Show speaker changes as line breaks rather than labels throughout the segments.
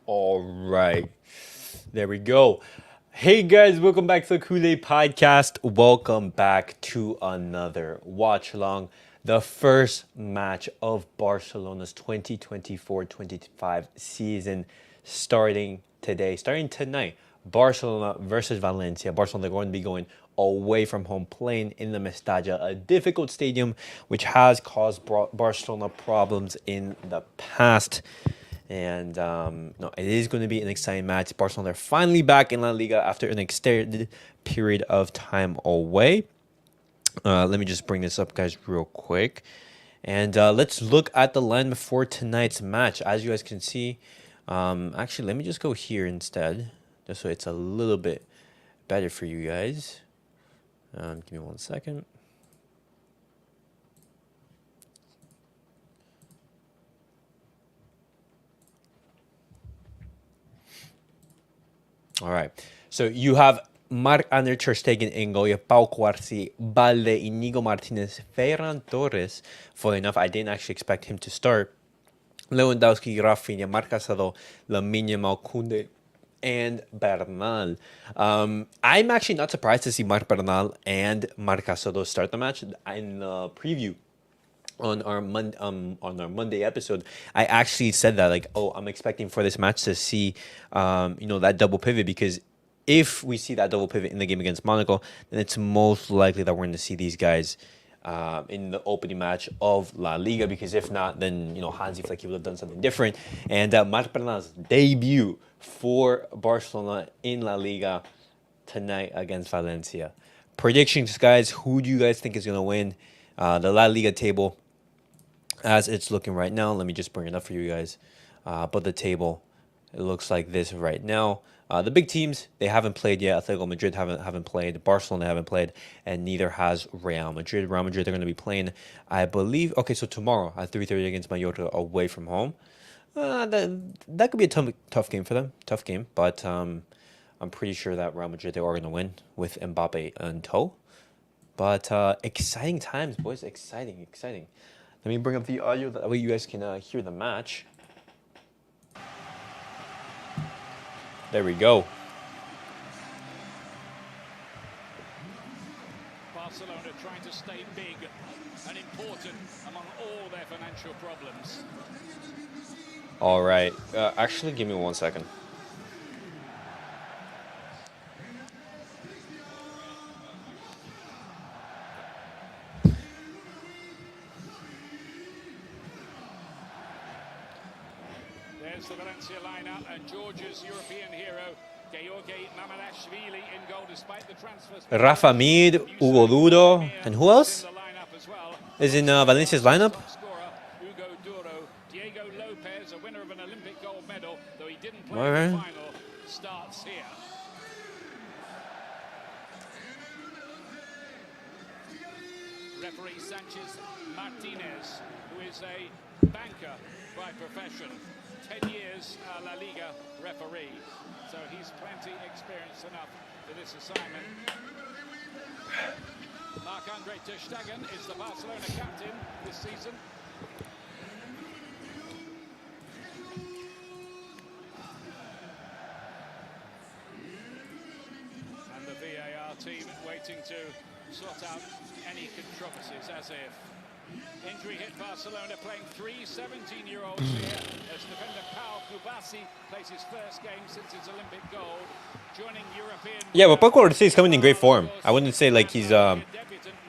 All right. There we go. Hey guys, welcome back to the CulePodcast. Welcome back to another watch along. The first match of Barcelona's 2024-25 season starting today, starting tonight. Barcelona versus Valencia. Barcelona, they're going to be going away from home, playing in the Mestalla, a difficult stadium which has caused Barcelona problems in the past. And no, it is going to be an exciting match. Barcelona are finally back in La Liga after an extended period of time away. Let me just bring this up, guys, real quick. And let's look at the line before tonight's match. As you guys can see, actually, let me just go here instead, just so it's a little bit better for you guys. Give me 1 second. All right. So you have Marc-Andre Ter Stegen in goal. You have Pau Cubarsi, Balde, Inigo Martinez, Ferran Torres. Funny enough, I didn't actually expect him to start. Lewandowski, Rafinha, Marc Casado, Lamine Yamal, Koundé, and Bernal. I'm actually not surprised to see Marc Bernal and Marc Casado start the match. In the preview on our Monday episode, I actually said that, like, oh, I'm expecting for this match to see that double pivot, because if we see that double pivot in the game against Monaco, then it's most likely that we're going to see these guys in the opening match of La Liga, because if not, then Hansi Flick would have done something different. And Marc Bernal's debut for Barcelona in La Liga tonight against Valencia. Predictions, guys. Who do you guys think is going to win the La Liga table as it's looking right now? Let me just bring it up for you guys. But the table, it looks like this right now. The big teams, they haven't played yet. Atletico Madrid haven't played. Barcelona haven't played, and neither has Real Madrid. Real Madrid, they're going to be playing, I believe. Okay, so tomorrow at 3:30 against Mallorca away from home. That could be a tough game for them. Tough game, but I'm pretty sure that Real Madrid, they are going to win with Mbappe in tow. But exciting times, boys. Exciting. Let me bring up the audio, that way you guys can hear the match. There we go.
Barcelona trying to stay big and important among all their financial problems.
All right. Actually, give me 1 second.
There's the Valencia lineup, and Georgia's European hero, Georgi Mamadashvili, in goal despite the transfers.
Rafa Mir, Hugo Duro, and who else is in Valencia's lineup?
Hugo Duro, Diego Lopez, a winner of an Olympic gold medal, though he didn't play
All right.
in the final, starts here. Referee Sanchez Martinez, who is a banker by profession, 10 years La Liga referee, so he's plenty experienced enough for this assignment. Marc-Andre Ter Stegen is the Barcelona captain this season. And the VAR team waiting to sort out any controversies, as if. Injury hit Barcelona, playing three 17-year-olds here as defender Pau Cubarsi plays his first game since his Olympic gold, joining European.
Yeah, but Pau Cubarsi is coming in great form. I wouldn't say like he's
Debutant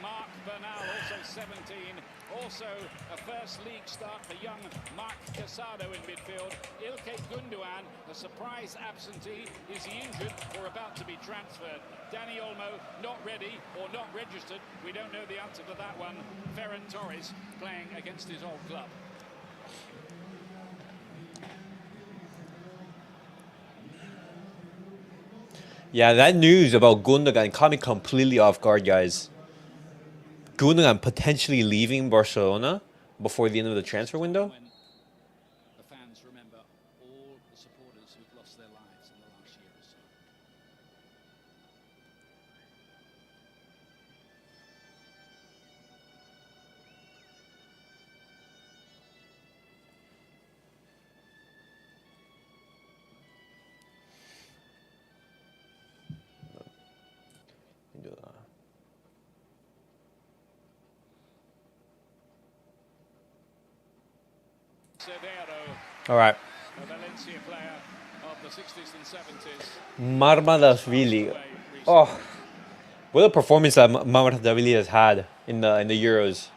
Marc Bernal, also 17, also a first league start for young Marc Casado in midfield. Ilkay Gundogan, a surprise absentee. Is he injured or about to be transferred? Dani Olmo not ready or not registered. We don't know the answer to that one. Ferran Torres playing against his old club.
Yeah, that news about Gundogan caught me completely off guard, guys. Gundogan potentially leaving Barcelona before the end of the transfer window?
When the fans remember all the supporters who've lost their lives in the last year or so.
All right.
a Valencia player of the 60s and 70s.
Marmadashvili. Oh, what a performance that Marmadashvili has had in the Euros,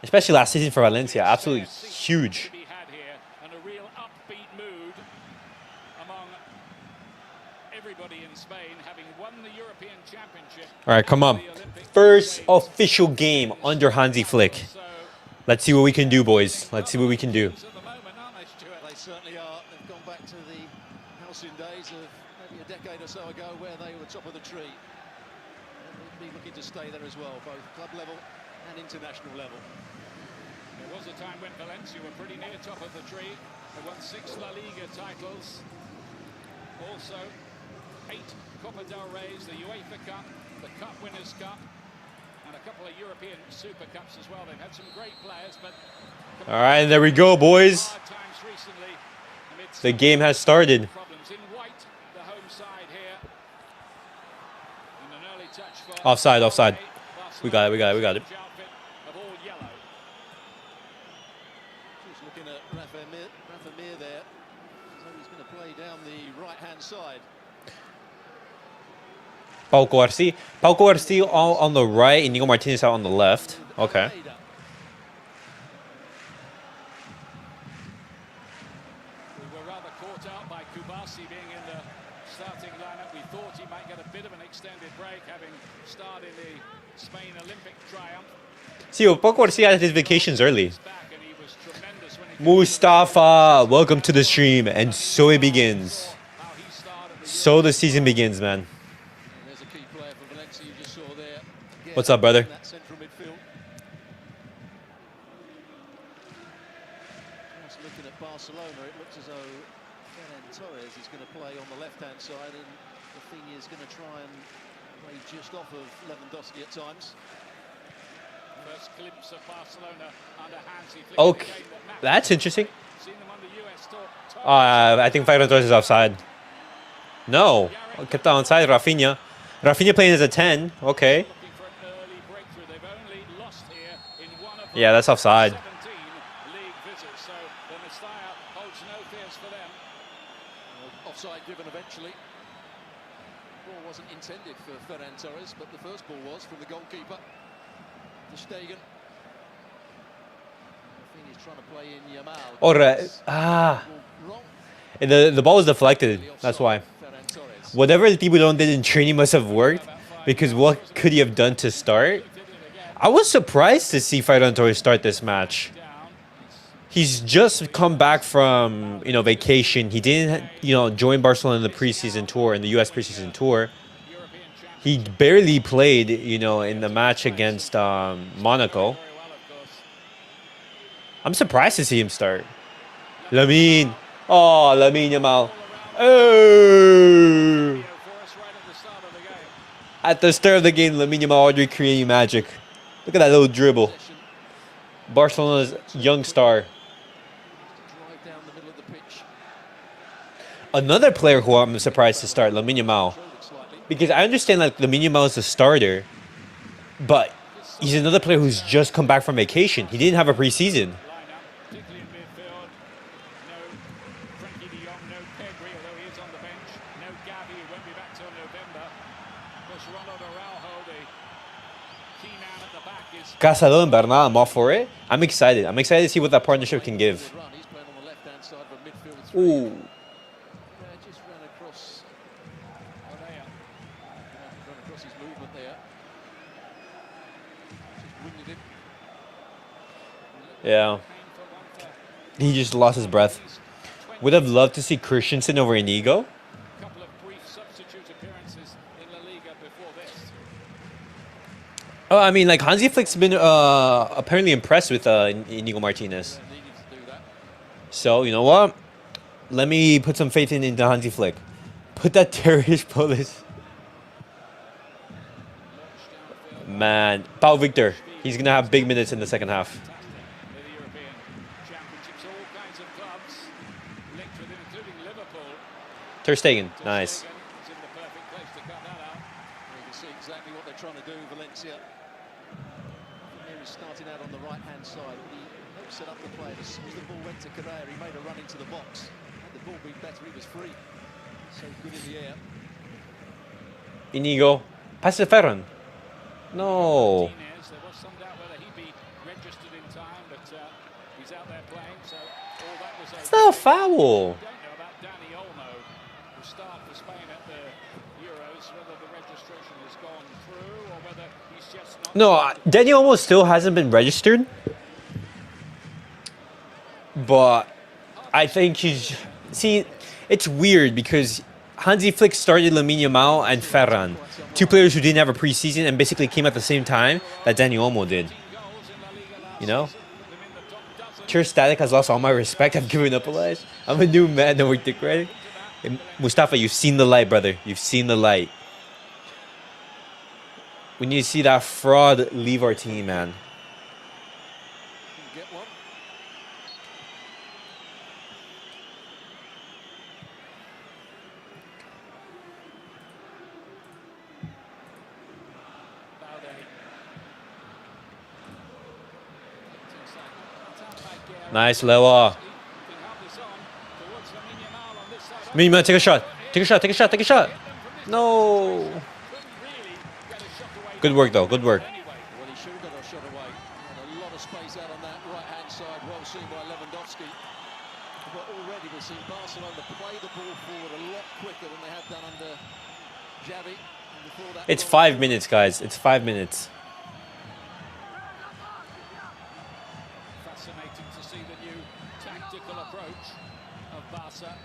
especially last season for Valencia. Absolutely huge.
To be had here, and a real upbeat mood among everybody in Spain, having won the European Championship.
All right, come on. First official game under Hansi Flick. Let's see what we can do, boys. Let's see what we can do.
At the moment, aren't they, Stuart?
They certainly are. They've gone back to the halcyon days of maybe a decade or so ago where they were top of the tree. They'll be looking to stay there as well, both club level and international level.
There was a time when Valencia were pretty near top of the tree. They won 6 La Liga titles. Also, 8 Copa del Reys, the UEFA Cup, the Cup Winners' Cup, and a couple of European Super Cups as well. They've had some great players, but
All right, there we go, boys.
hard times recently amidst
The game has started.
problems. In white, the home side here. And an early touch for
Offside, offside. We got it, we got it, we got it.
outfit of all yellow.
Just looking at Rafa Mir there. So he's going to play down the right-hand side.
Pau Cubarsi. Pau Cubarsi on the right, Inigo Martinez out on the left. Okay.
We were rather caught out by Cubarsi being in the starting lineup. We thought he might get a bit of an extended break, having starred in the Spain Olympic triumph.
See, Pau Cubarsi had his vacations early.
He's back, and he was tremendous when he
Mustafa, welcome to the stream. And so it begins.
how he started the
So the season begins, man.
And there's a key player for Valencia you just saw there. Again,
What's up, brother?
in that central midfield. Just looking at Barcelona, it looks as though Ferran Torres is going to play on the left-hand side, and Rafinha is going to try and play just off of Lewandowski at times.
first glimpse of Barcelona under Hansi Flick.
Okay,
in a game that mattered.
that's interesting.
Seen them under US top.
I think Ferran Torres is offside. No, kept onside. Rafinha. Rafinha playing as a 10. Okay.
Looking for an early breakthrough. They've only lost here in one of
Yeah, that's offside.
17 league visits, so the Mestalla holds no fears for them.
Offside given eventually. Ball wasn't intended for Ferran Torres, but the first ball was from the goalkeeper, De Stegen. Rafinha's trying to play in Yamal.
Alright.
Ball wrong.
The ball was deflected. That's why.
Ferran Torres.
Whatever Tiburon did in training must have worked, because what could he have done to start? I was surprised to see Ferran Torres start this match. He's just come back from vacation. He didn't join Barcelona in the preseason tour, in the US preseason tour. He barely played in the match against Monaco. I'm surprised to see him start. Lamine Yamal. Oh! At the start of the game, Lamine Yamal already creating magic. Look at that little dribble. Barcelona's young star.
Drive down the middle of the pitch.
Another player who I'm surprised to start, Lamine Yamal.
Controlled it slightly.
Because I understand Lamine Yamal is a starter, but he's another player who's just come back from vacation. He didn't have a preseason.
Lineup, particularly in midfield. No Frankie de Jong, no Pedri, although he is on the bench. No Gavi, who won't be back till November. Of course, Ronald Araujo, the key man at the back, is
Casado and Bernal, I'm all for it. I'm excited. I'm excited to see what that partnership can give.
Good run. He's playing on the left-hand side of a midfield three.
Ooh.
Just ran across. Ran across his movement there. Just winged it.
Yeah. He just lost his breath. Would have loved to see Christensen over Inigo.
a couple of brief substitute appearances in La Liga before this.
Oh, I mean, like Hansi Flick's been apparently impressed with Inigo Martinez.
Needed to do that.
So you know what? Let me put some faith into Hansi Flick. Put that Terrorish Polish. Man, Pau Victor. He's gonna have big minutes in the second half.
Fantastic. They're the European Championships, all kinds of clubs linked with it, including Liverpool.
Ter Stegen,
Ter
nice.
Stegen is in the perfect place to cut that out.
You can see exactly what they're trying to do, Valencia. Here he's starting out on the right-hand side. He set up the play. As soon as the ball went to Correa, he made a run into the box. Had the ball been better, he was free. So good in the air.
Inigo. Pass to Ferran. No.
Martinez, there was some doubt whether he'd be registered in time, but he's out there playing, so all that was
It's
okay.
not a foul.
We don't know about Dani Olmo, who started for Spain at the Euros, whether the registration has gone through or whether he's just not...
No, Dani almost still hasn't been registered. But I think he's... See, it's weird because Hansi Flick started Lamine Yamal and Ferran, two players who didn't have a preseason and basically came at the same time that Dani Olmo did. You know? Ter Stegen has lost all my respect. I've given up a lot. I'm a new man, don't work the credit. Mustafa, you've seen the light, brother. You've seen the light. We need to see that fraud leave our team, man.
Get one.
Nice, Lewa. Mima, take a shot. Take a shot, take a shot, take a shot. No. Good work, though. Good work.
Well, he should have got a shot away. Had a lot of space out on that right-hand side. Well seen by Lewandowski. But already we've seen Barcelona play the ball forward a lot quicker than they have done under Xavi. And before that,
It's 5 minutes, guys. It's 5 minutes.
Fascinating to see the new tactical approach of Barca.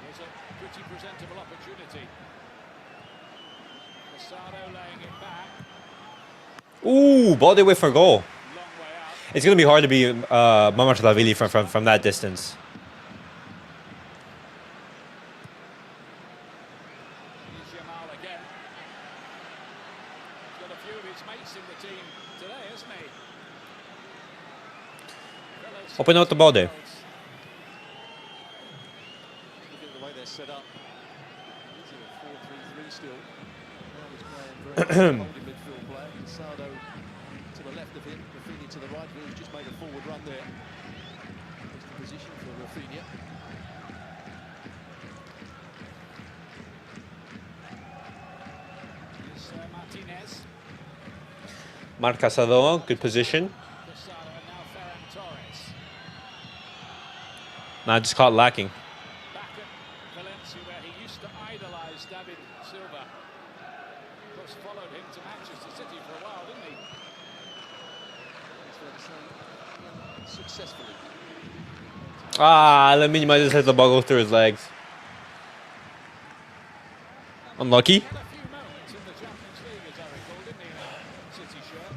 Was a pretty presentable opportunity. Casado laying it back.
Ooh, ball away for a goal.
Long way out.
It's going to be hard to be Mamardashvili from that distance.
Here's Yamal again. He's got a few of his mates in the team today, hasn't he?
Open out the ball there.
Look at the way they're set up. It's a 4-3-3 still. Now he's playing very holding midfield play. Casado to the left of him, Rafinha to the right. He's just made a forward run there. That's the position for Rafinha.
Here's Martinez.
Marc Casado, good position.
Casado and now Ferran Torres.
Nah, just caught lacking.
Back at Valencia, where he used to idolise David Silva. Of course, followed him to Manchester City for a while, didn't he?
It's fair to say, yeah, successfully.
Ah, Lamine might just let the ball go through his legs. Unlucky.
He had a few moments in the Champions League, as I recall, didn't he, in a City shirt?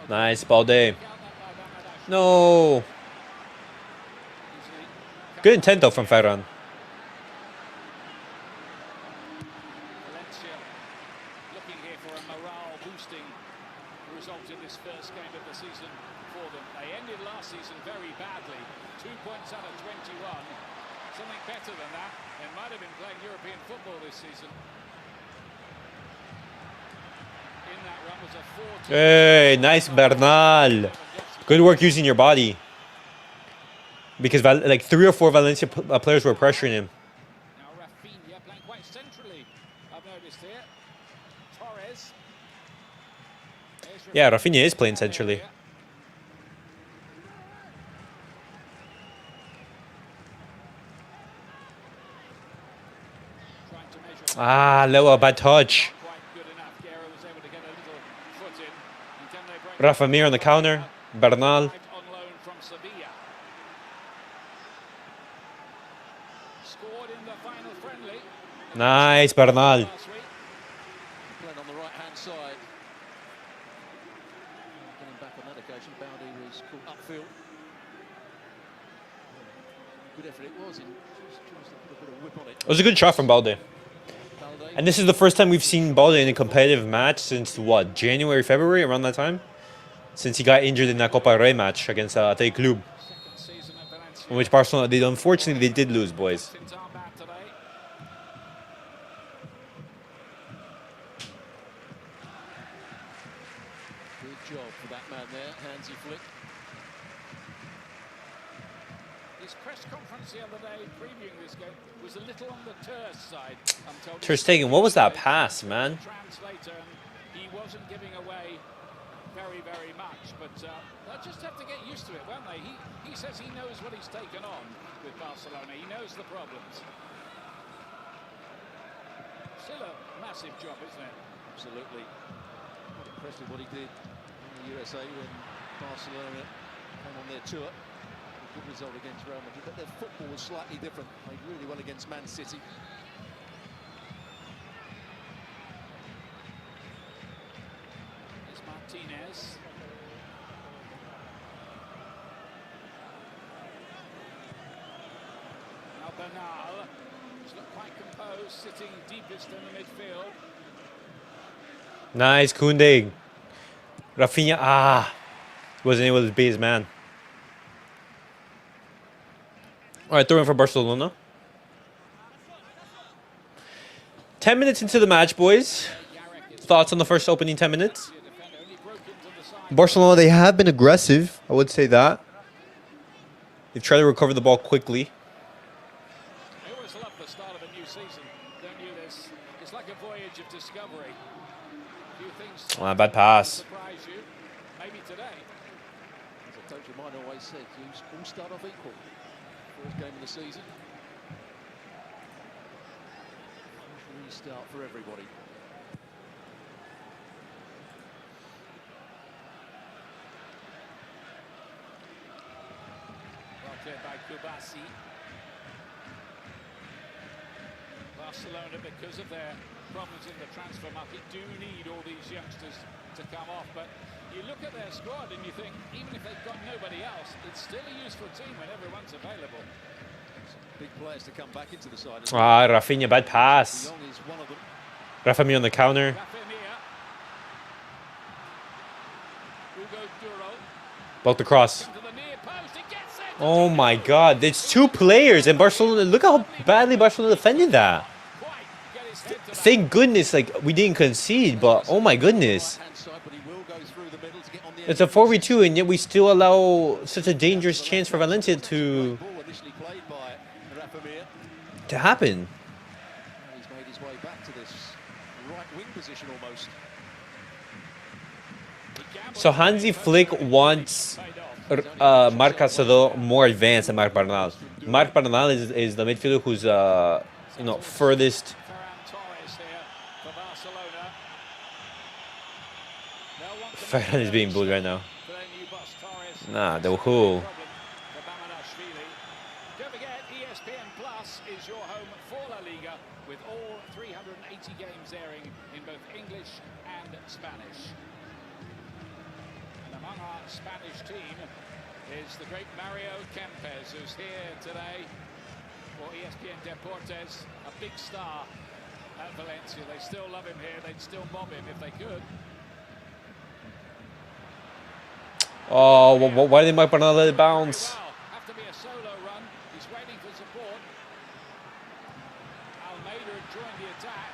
Nice, Balde.
Count that by Bangladesh.
No.
Easily.
Good intent, though, from Ferran.
Valencia looking here for a morale-boosting result in this first game of the season for them. They ended last season very badly. 2 points out of 21. Something better than that. They might have been playing European football this season. In that run was a 4-2.
Hey, nice, Bernal. Good work using your body. Because like 3 or 4 Valencia players were pressuring him.
Now Rafinha playing quite centrally, I've noticed here. Torres. There's
Yeah, Rafinha is playing centrally.
Trying to measure
Ah, Lewa, bad touch.
quite good enough. Guerra was able to get a little foot in. And can they break
Rafa Mir on the counter. Bernal.
on loan from Sevilla? Scored in the final friendly
Nice, Bernal.
last week.
Playing on the right-hand side. Going back on that occasion, Balde was caught upfield. Good effort it was in just to put a bit of whip on it.
It was a good shot from Balde.
Balde.
And this is the first time we've seen Balde in a competitive match since, what, January, February, around that time? Since he got injured in that Copa Rey match against Athletic Club,
Second season at Valencia.
in which Barcelona, unfortunately, they did lose, boys.
Since our bat today.
man there, Hansi Flick.
His press conference the other day previewing this game was a little on the terse side. I'm told.
Ter Stegen, what was that pass, man?
Translator, he wasn't giving away very much, but they'll just have to get used to it, won't they? He says he knows what he's taken on with Barcelona. He knows the problems. Still a massive job, isn't it?
Absolutely. Quite impressive what he did in the USA when Barcelona came on their tour. A good result against Real Madrid, but their football was slightly different. Played really well against Man City.
Martinez. Now Bernal has looked quite composed, sitting deepest in the midfield.
Nice, Koundé. Rafinha, wasn't able to beat his man. All right, throw in for Barcelona. 10 minutes into the match, boys. Thoughts on the first opening 10 minutes? Barcelona, they have been aggressive. I would say that. They've tried to recover the ball quickly.
I always love the start of a new season, don't you? It's like a voyage of discovery. A few things
Bad pass.
surprise you. Maybe today.
As a coach of mine always said, you all start off equal. First game of the season. Restart for everybody.
Cleared by Cubarsi. Barcelona, because of their problems in the transfer market, do need all these youngsters to come off. But you look at their squad and you think, even if they've got nobody else, it's still a useful team when everyone's available.
Big players to come back into the side.
Rafinha, bad pass.
Young is one of them.
Rafinha on the counter.
Rafinha. Hugo Duro.
Block the cross.
To the near post. It gets it.
Oh my God, it's two players in Barcelona. Look how badly Barcelona defended that.
Quite get his head to that.
Thank goodness, like, we didn't concede, but oh my goodness.
Right-hand side, but he will go through the middle to get on the
It's a 4v2, and yet we still allow such a dangerous chance for Valencia to
ball initially played by Rafinha.
happen.
He's made his way back to this right wing position almost.
So Hansi Flick wants Marc Casado more advanced than Marc Bernal. Marc Bernal is the midfielder who's furthest.
Ferran Torres here for Barcelona. They'll want to
Ferran is being booed right now.
for their new boss, Torres.
Nah, the who.
Problem for Bamanashvili. Don't forget, ESPN Plus is your home for La Liga, with all 380 games airing in both English and Spanish. And among our Spanish team is the great Mario Kempes, who's here today for ESPN Deportes, a big star at Valencia. They still love him here. They'd still mob him if they could.
Oh, why did Marc Bernal let it bounce?
Well, have to be a solo run. He's waiting for support. Almeida had joined the attack.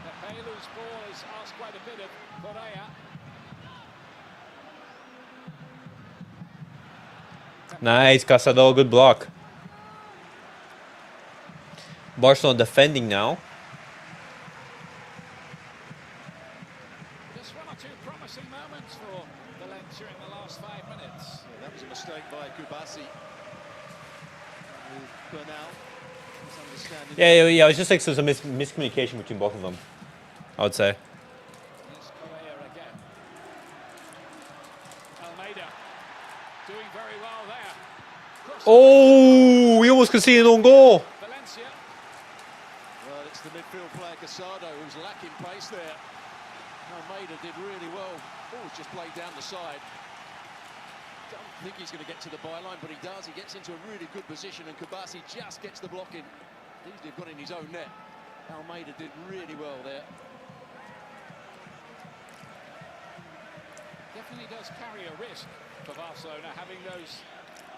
Pepelu's ball has asked quite a bit of Correa.
Nice, Casado, good block. Barcelona defending now.
Just one or two promising moments for Valencia in the last 5 minutes.
Yeah, that was a mistake by Cubarsi. With Bernal. Misunderstanding.
Yeah, it was just like some miscommunication between both of them, I would say.
Here's Correa again. Almeida doing very well there. Cross
Oh, we almost conceded an own goal.
Valencia.
Well, it's the midfield player Casado who's lacking pace there. Almeida did really well. Ball's just played down the side. Don't think he's going to get to the byline, but he does. He gets into a really good position, and Cubarsi just gets the block in. Easily got in his own net. Almeida did really well there.
Definitely does carry a risk for Barcelona, having those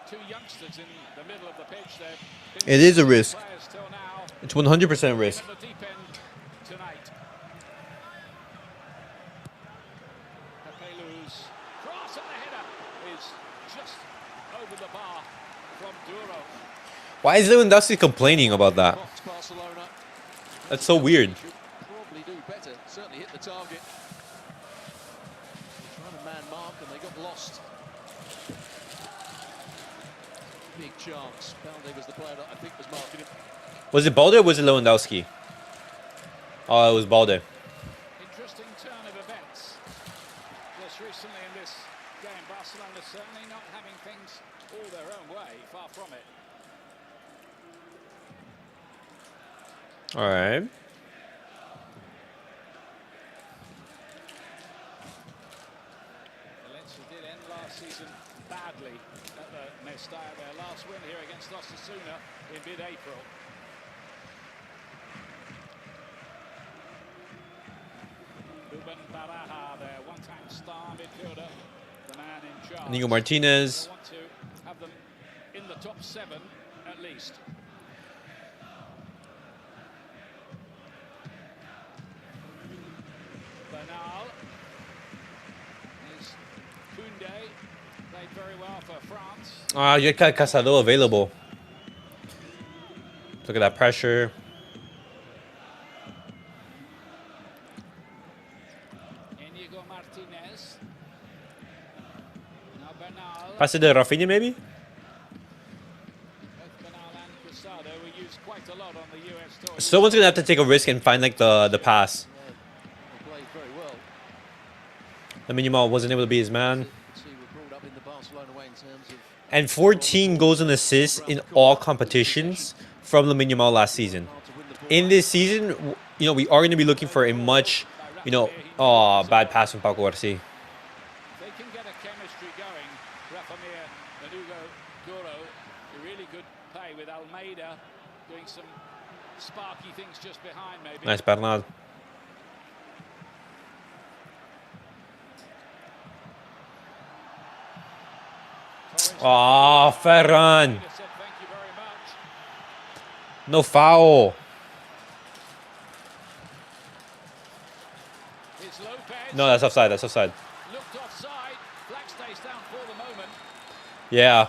two youngsters in the middle of the pitch there.
It is a risk.
Players till now
It's 100% risk.
at the deep end tonight. Pepelu's just over the bar from Duro.
Why is Lewandowski complaining about that?
Box Barcelona.
That's so weird.
Should probably do better. Certainly hit the target. Trying to man mark and they got lost. Big chance. Balde was the player that I think was marking him.
Was it Balde or was it Lewandowski? Oh, it was Balde.
Interesting turn of events. Just recently in this game, Barcelona certainly not having things all their own way, far from it.
All right.
Valencia did end last season badly at the Mestalla. Their last win here against Osasuna in mid-April. Ruben Baraja, their one-time star midfielder, the man in charge.
Inigo Martinez.
They want to have them in the top 7 at least. Bernal. Is Koundé. Played very well for France.
Ah, you got Casado available. Look at that pressure.
Inigo Martinez. Now Bernal.
Pass it to Rafinha, maybe?
Both Bernal and Casado were used quite a lot on the US tour.
Someone's gonna have to take a risk and find like the pass.
They played very well.
Lamine Yamal wasn't able to be his man.
See, we're brought up in the Barcelona way in terms of
And 14 goals and assists in all competitions from Lamine Yamal last season.
hard to win the ball.
In this season, you know, we are going to be looking for a much, you know, bad pass from Pau Cubarsi.
They can get a chemistry going. Rafamir and Hugo Duro, a really good play with Almeida doing some sparky things just behind maybe.
Nice, Bernal. Oh, Ferran.
Said thank you very much.
No foul.
It's Lopez.
No, that's offside. That's offside.
Looked offside. Flag stays down for the moment.
Yeah.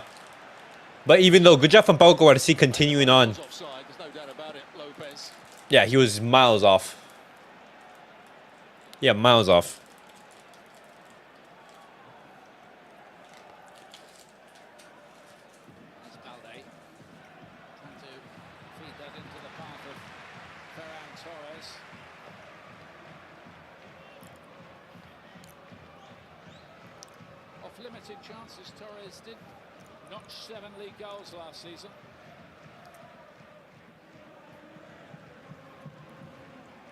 But even though, good job from Pau Cubarsi continuing on.
It's offside, there's no doubt about it, Lopez.
Yeah, he was miles off. Yeah, miles off.
It's Balde trying to feed that into the path of Ferran Torres. Off limited chances, Torres did notch 7 league goals last season.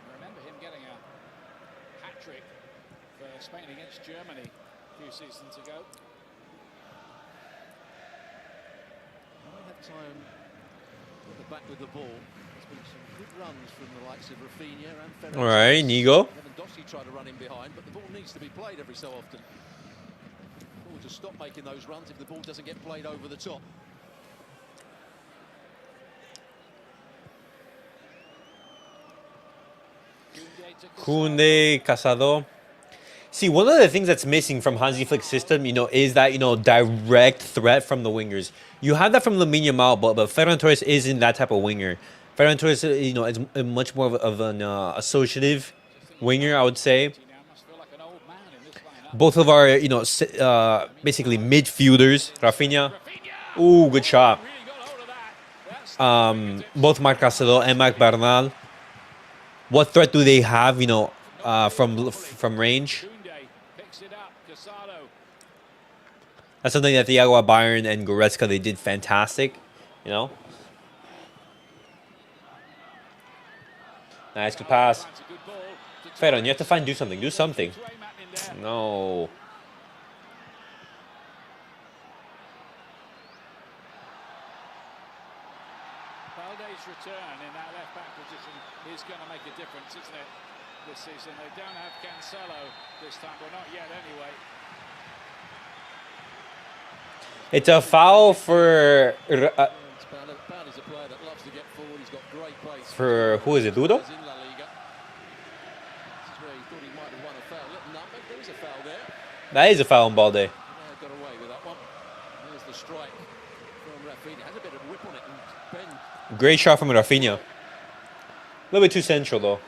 I remember him getting a hat-trick for Spain against Germany a few seasons ago.
When we have time at the back with the ball, there's been some good runs from the likes of Rafinha and Ferran.
All right, Inigo.
Lewandowski tried to run in behind, but the ball needs to be played every so often. Ball to stop making those runs if the ball doesn't get played over the top.
Koundé, Casado. See, one of the things that's missing from Hansi Flick's system, you know, is that, you know, direct threat from the wingers. You have that from Lamine Yamal, but Ferran Torres isn't that type of winger. Ferran Torres, you know, is much more of an associative winger, I would say.
Now must feel like an old man in this lineup.
Both of our, you know, basically midfielders, Rafinha. Ooh, good shot.
Really got hold of that. That's
Both Marc Casado and Marc Bernal. What threat do they have, you know, from range?
Koundé picks it up. Casado.
That's something that Thiago Bayern and Goretzka, they did fantastic, you know. Nice, good pass.
Finds a good ball to
Ferran, you have to do something. Do something.
Rayman in there.
No.
Balde's return in that left back position is going to make a difference, isn't it, this season? They don't have Cancelo this time, well, not yet anyway.
It's a foul for Balde's a player that loves to get forward. He's got great pace.
who is it, Dudo?
As in La Liga. This is where he thought he might have won a foul. Little nutmeg, there is a foul there.
That is a foul on Balde.
Got away with that one.
Great shot from Rafinha. A little bit too central though.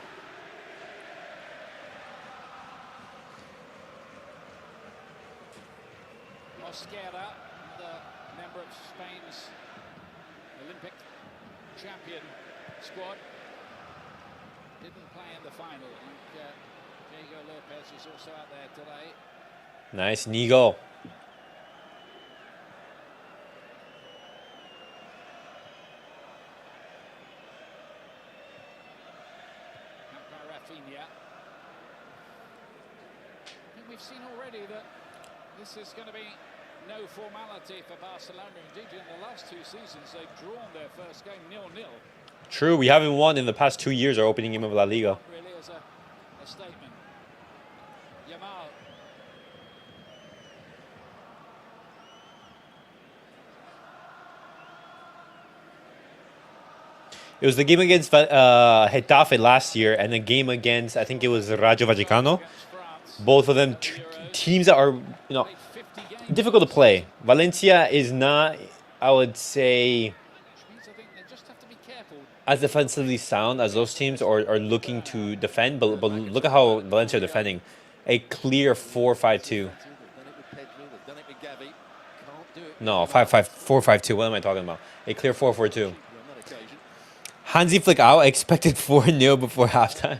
Mosquera, the member of Spain's Olympic champion squad, didn't play in the final. And Diego Lopez is also out there today.
Nice Nigo.
Rafinha. I think we've seen already that this is going to be no formality for Barcelona. Indeed, in the last 2 seasons, they've drawn their first game 0-0.
True, we haven't won in the past 2 years our opening game of La Liga.
Really, as a statement. Yamal.
It was the game against Getafe last year and the game against, I think it was Rayo Vallecano. Both of them teams that are, difficult to play. Valencia is not, I would say, as defensively sound as those teams are looking to defend. But look at how Valencia are defending. A clear 4-5-2. No, 4-5-2. What am I talking about? A clear 4-4-2. Hansi Flick out, expected 4-0 before halftime.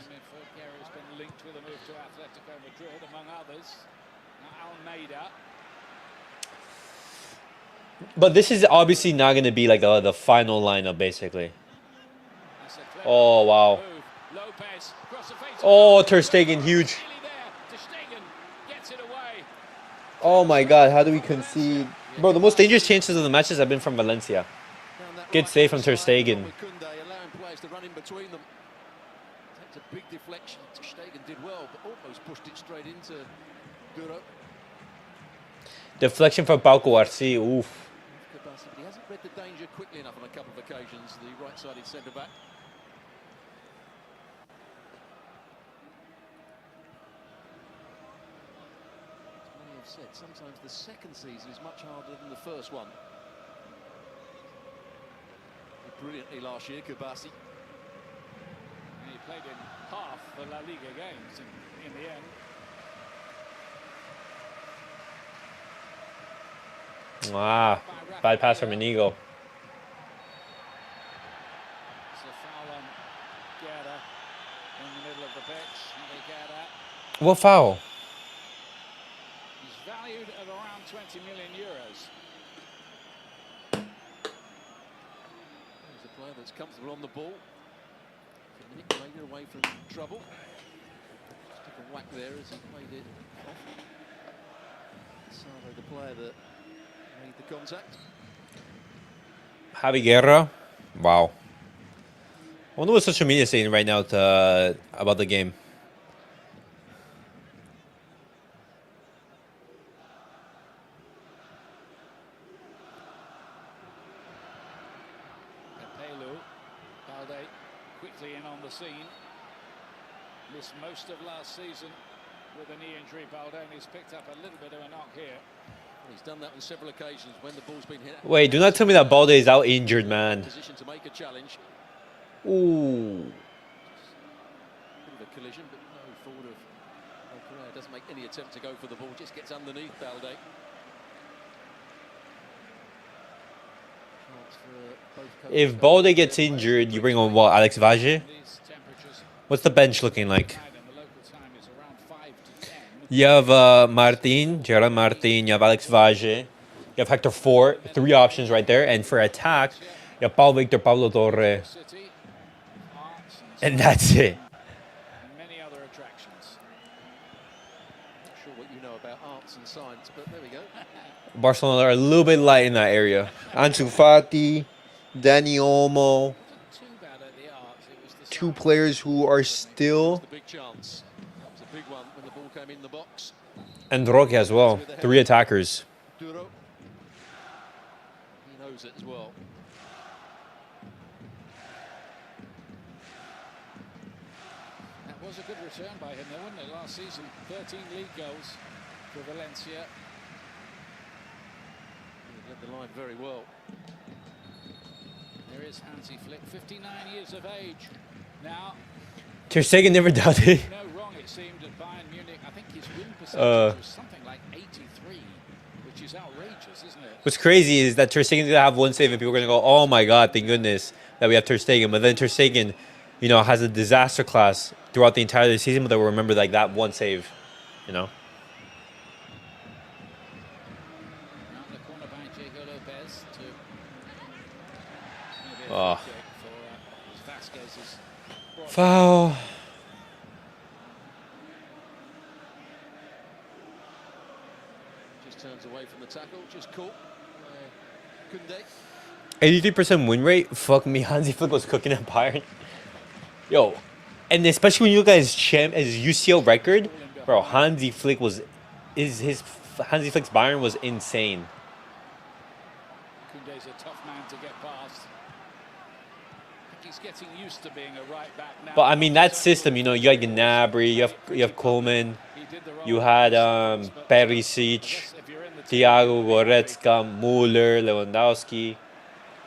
But this is obviously not going to be like the final lineup, basically. Oh, wow. Oh, Ter Stegen, huge. Oh, my God. How do we concede? Bro, the most dangerous chances of the matches have been from Valencia. Good save from Ter Stegen.
Between them. Takes a big deflection. Ter Stegen did well, but almost pushed it straight into Duro.
Deflection from cubarsi. Oof.
But he hasn't read the danger quickly enough on a couple of occasions, the right-sided centre-back. As many have said, sometimes the second season is much harder than the first one. Brilliantly last year, cubarsi.
He played in half the La Liga games in the end.
Ah, bad pass from Inigo.
It's a foul on Guerra in the middle of the pitch.
What foul?
He's valued at around 20 million euros.
He's a player that's comfortable on the ball. A minute later away from trouble. Just took a whack there as he played it off. Sado, the player that made the contact.
Javi Guerra. Wow. I wonder what social media is saying right now about the game.
Balde quickly in on the scene. Missed most of last season with a knee injury. Balde, and he's picked up a little bit of a knock here.
Well, he's done that on several occasions when the ball's been hit.
Wait, do not tell me that Balde is out injured, man.
Position to make a challenge.
Ooh.
Bit of a collision, but no thought of Correa. Doesn't make any attempt to go for the ball, just gets underneath Balde.
If Balde gets injured, you bring on what? Alex Vage? What's the bench looking like? You have Gerard Martin, you have Alex Vage, you have Hector Fort, 3 options right there. And for attack, you have Pau Victor, Pablo Torre. And that's it.
Many other attractions.
Not sure what you know about arts and science, but there we go.
Barcelona are a little bit light in that area. Ansu Fati, Dani Olmo. Two players who are still.
Big chance. That was a big one when the ball came in the box.
And Roque as well. 3 attackers.
Duro. He knows it as well.
That was a good return by him, though, wasn't it? Last season, 13 league goals for Valencia.
He led the line very well.
There is Hansi Flick, 59 years of age. Now,
Ter Stegen never doubted.
no wrong, it seemed, at Bayern Munich. I think his win percentage was something like 83, which is outrageous, isn't it?
What's crazy is that Ter Stegen's gonna have one save and people are gonna go, "Oh my God, thank goodness that we have Ter Stegen." But then Ter Stegen, you know, has a disaster class throughout the entire season, but they'll remember like that one save, you know.
Around the corner by Diego Lopez to maybe a
Oh.
free kick for Vasquez's.
Foul.
Just turns away from the tackle, just caught. Koundé.
83% win rate. Fuck me, Hansi Flick was cooking at Bayern. Yo, and especially when you look at his UCL record, bro. Hansi Flick's Bayern was insane.
Koundé's a tough man to get past. I think he's getting used to being a right back now.
But I mean that system, you know, you had Gnabry, you have Coleman, you had Perisic, Thiago Goretzka, Müller, Lewandowski.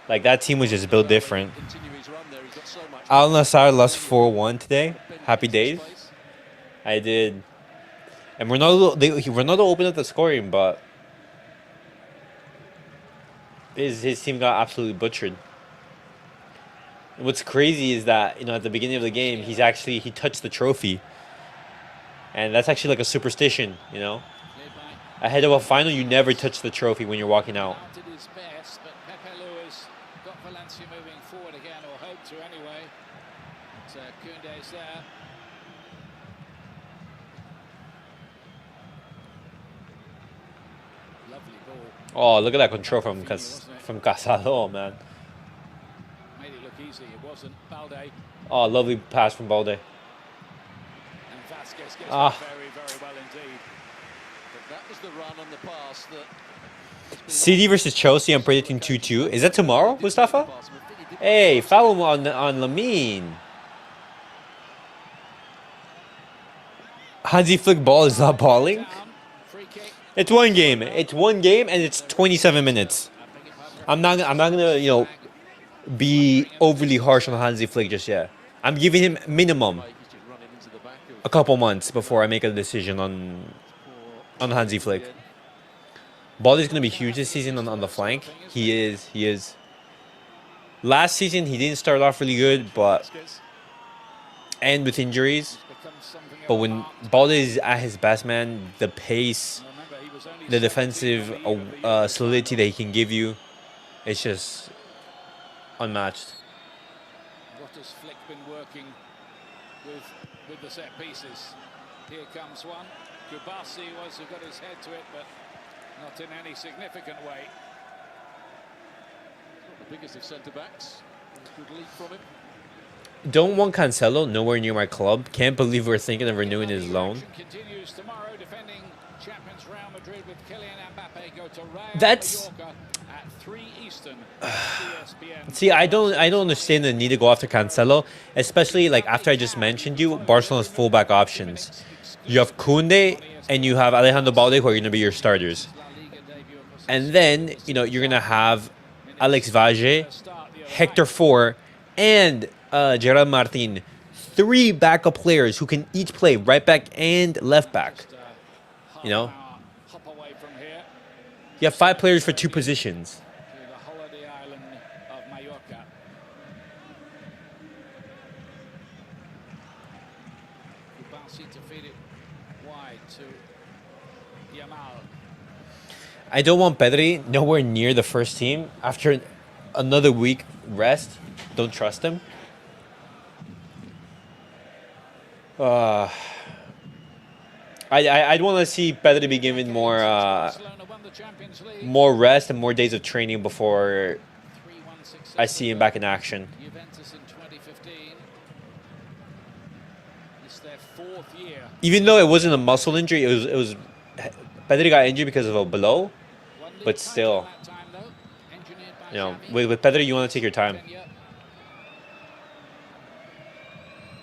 Like that team was just built different.
Continue his run there, he's got so much.
Al Nassr lost 4-1 today. Happy days. I did. And Ronaldo opened up the scoring, but his team got absolutely butchered. And what's crazy is that, you know, at the beginning of the game, he touched the trophy. And that's actually like a superstition, you know. Ahead of a final, you never touch the trophy when you're walking out.
Did his best, but Pepe Lewis got Valencia moving forward again, or hoped to anyway. So Koundé's there. Lovely ball.
Oh, look at that control from Casado, man.
Made it look easy. It wasn't. Balde
Oh, lovely pass from Balde.
and Vasquez gets it
Ah.
very, very well indeed.
But that was the run on the pass that.
City versus Chelsea, I'm predicting 2-2. Is that tomorrow, Mustafa? Hey, foul him on Lamine. Hansi Flick ball is not balling.
Down, free kick.
It's one game. It's one game, and it's 27 minutes. I'm not gonna, you know, be overly harsh on Hansi Flick just yet. I'm giving him minimum a couple months before I make a decision on Hansi Flick. Baldy's gonna be huge this season on the flank. He is. Last season he didn't start off really good, but and with injuries. But when Baldy's at his best, man, the pace, the defensive solidity that he can give you, it's just unmatched.
What has Flick been working with the set pieces? Here comes one. Cubarsi was who got his head to it, but not in any significant way.
The biggest of centre backs. Good lead from him.
Don't want Cancelo nowhere near my club. Can't believe we're thinking of renewing his loan.
Continues tomorrow, defending champions Real Madrid with Kylian Mbappe go to Real
That's-
Mallorca at 3 Eastern. ESPN.
See, I don't understand the need to go after Cancelo, especially like after I just mentioned you, Barcelona's fullback options. You have Koundé and you have Alejandro Balde, who are going to be your starters. And then, you know, you're going to have Alex Vage, Hector Four, and Gerard Martin. 3 backup players who can each play right back and left back. You know,
Hop away from here
you have 5 players for 2 positions.
to the holiday island of Mallorca. Cubarsi to feed it wide to Yamal.
I don't want Pedri nowhere near the first team after another week rest. Don't trust him. I'd want to see Pedri be given more
Barcelona won the Champions League.
more rest and more days of training before
3-1
I see him back in action.
Juventus in 2015. It's their 4th year.
Even though it wasn't a muscle injury, it was Pedri got injured because of a blow.
One league
But
title
still,
that time, though, engineered by
You know,
Xavi.
with Pedri, you want to take your time.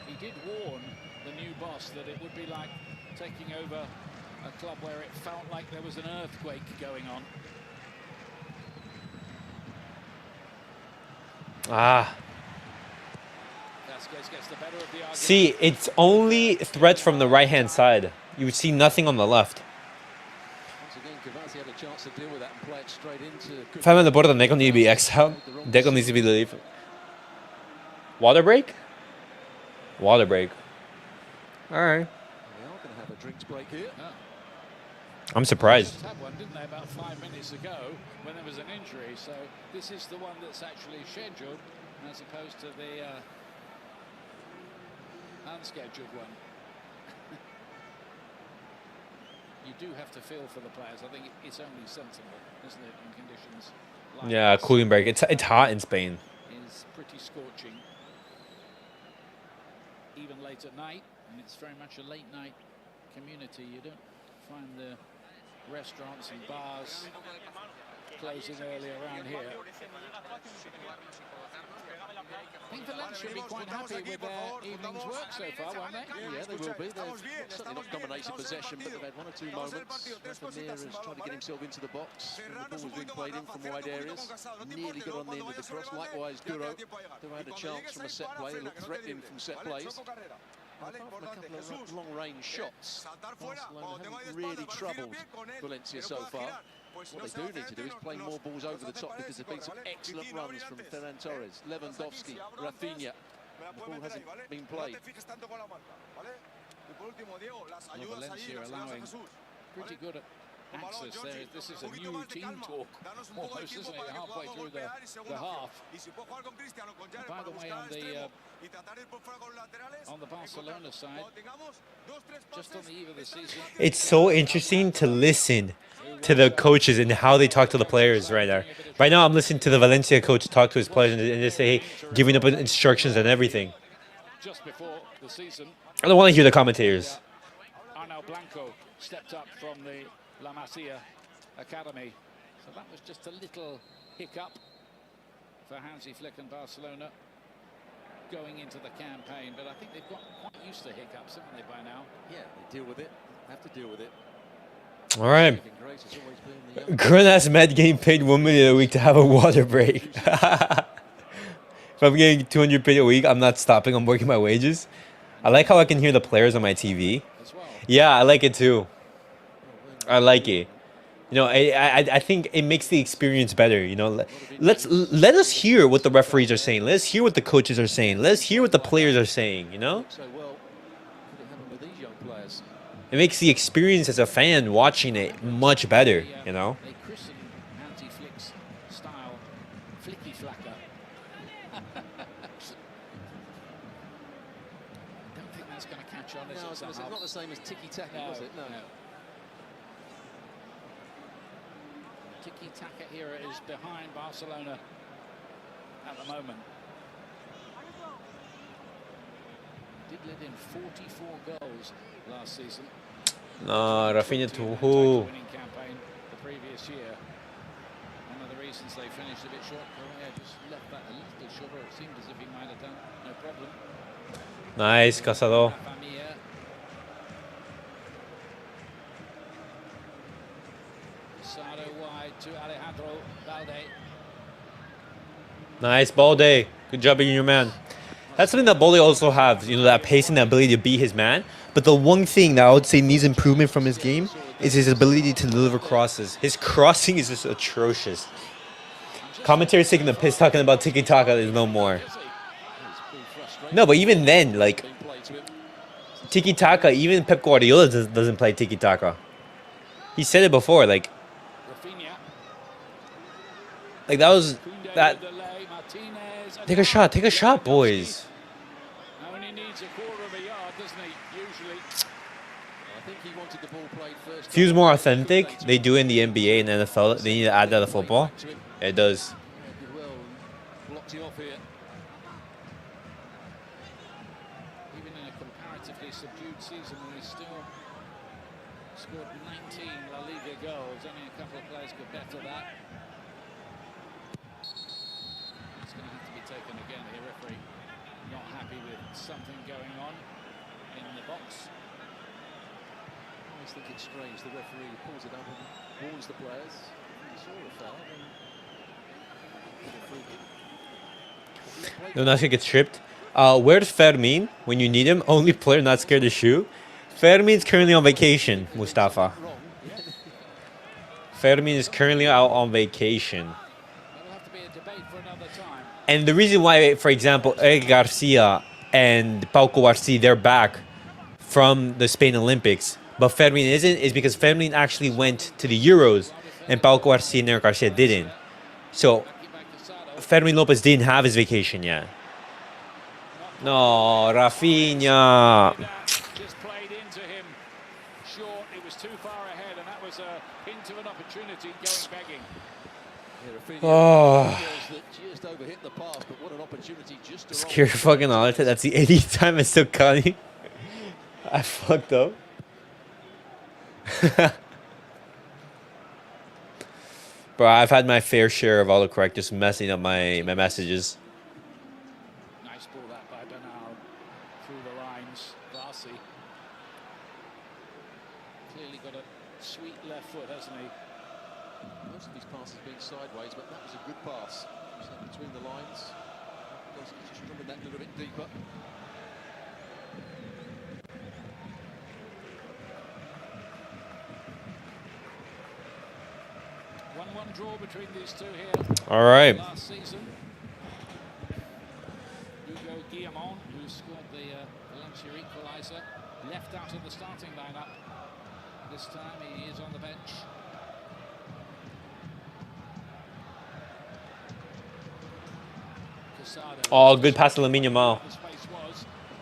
He did warn the new boss that it would be like taking over a club where it felt like there was an earthquake going on.
Ah.
Vasquez gets the better of the argument.
See, it's only threats from the right-hand side. You would see nothing on the left.
Once again, Cubarsi had a chance to deal with that and play it straight into.
If I'm in the border, Deco needs to be exiled. Deco needs to be relieved. Water break? Water break. All right.
They are going to have a drinks break here.
I'm surprised.
Just had one, didn't they, about 5 minutes ago when there was an injury. So this is the one that's actually scheduled as opposed to the unscheduled one. You do have to feel for the players. I think it's only sensible, isn't it, in conditions like
Yeah,
this?
cooling break. It's hot in Spain.
Is pretty scorching. Even late at night, and it's very much a late night community. You don't find the restaurants and bars closing early around here. I think Valencia will be quite happy with their evening's work so far, won't they?
Yeah, they will be. They've certainly not dominated possession, but they've had one or two moments. Vermeer has tried to get himself into the box. And the ball was being played in from wide areas. Nearly got on the end of the cross. Likewise, Duro, who had a chance from a set play. They looked threatening from set plays. Apart from a couple of long-range shots, Barcelona haven't really troubled Valencia so far. What they do need to do is play more balls over the top because there's been some excellent runs from Ferran Torres, Lewandowski, Rafinha. The ball hasn't been played.
Well, Valencia allowing pretty good access there. This is a new team talk almost, isn't it? Halfway through the half. And by the way, on the Barcelona side, just on the eve of the season,
It's so interesting to listen to the coaches and how they talk to the players right now. Right now, I'm listening to the Valencia coach talk to his players and they say, hey, giving up instructions and everything.
just before the season,
I don't want to hear the commentators.
Arnau Blanco stepped up from the La Masia Academy. So that was just a little hiccup for Hansi Flick and Barcelona going into the campaign. But I think they've got quite used to hiccups, haven't they, by now?
Yeah, they deal with it. Have to deal with it.
All right.
Saving grace has always been the young
Grown-ass Met getting paid 1 million a week to have a water break. If I'm getting 200 paid a week, I'm not stopping. I'm working my wages. I like how I can hear the players on my TV.
As well.
Yeah, I like it too. I like it. You know, I think it makes the experience better. You know, let us hear what the referees are saying. Let's hear what the coaches are saying. Let's hear what the players are saying. You know,
so well. Could it happen with these young players?
it makes the experience as a fan watching it much better. You know.
They christened Hansi Flick's style Flicky Flacker. I don't think that's going to catch on.
No, it's not the same as tiki-taka, was it? No.
Tiki-taka era is behind Barcelona at the moment. Did let in 44 goals last season.
No, Rafinha too.
Winning campaign the previous year. One of the reasons they finished a bit short. Correa just left that a little short. It seemed as if he might have done no problem.
Nice, Casado.
Famia. Sado wide to Alejandro Balde.
Nice, Balde. Good job being your man. That's something that Balde also has, you know, that pace and the ability to be his man. But the one thing that I would say needs improvement from his game is his ability to deliver crosses. His crossing is just atrocious. Commentaries taking the piss talking about tiki-taka is no more. No, but even then, like, tiki-taka, even Pep Guardiola doesn't play tiki-taka. He said it before, like that was that. Take a shot, boys.
Only needs a quarter of a yard, doesn't he? Usually.
I think he wanted the ball played first.
Feels more authentic. They do in the NBA and NFL. They need to add that to football. It does.
Well, blocked him off here.
Even in a comparatively subdued season, when he still scored 19 La Liga goals, only a couple of players could better that. It's going to have to be taken again here. Referee not happy with something going on in the box.
I always think it's strange. The referee pulls it up and warns the players. He saw a foul. And a free kick.
Lewandowski gets tripped. Where's Fermin when you need him? Only player not scared to shoot. Fermin's currently on vacation, Mustafa. Fermin is currently out on vacation. And the reason why, for example, Eric Garcia and Pau Cubarsi, they're back from the Spain Olympics, but Fermin isn't, is because Fermin actually went to the Euros and Pau Cubarsi and Eric Garcia didn't. So Fermin Lopez didn't have his vacation yet. No, Rafinha.
Just played into him short. It was too far ahead, and that was a hint of an opportunity going begging.
Oh. Scared fucking all of it. That's the 80th time it's still cutting. I fucked up. Bro, I've had my fair share of autocorrect just messing up my messages.
Nice ball that by Bernal through the lines. Varsi clearly got a sweet left foot, hasn't he?
Most of his passes been sideways, but that was a good pass. So between the lines, just drumming that a little bit deeper.
1-1 draw between these two here.
All right.
Last season, Hugo Guillamon, who scored the Valencia equaliser, left out of the starting lineup. This time he is on the bench.
Oh, good pass to Lamine Yamal.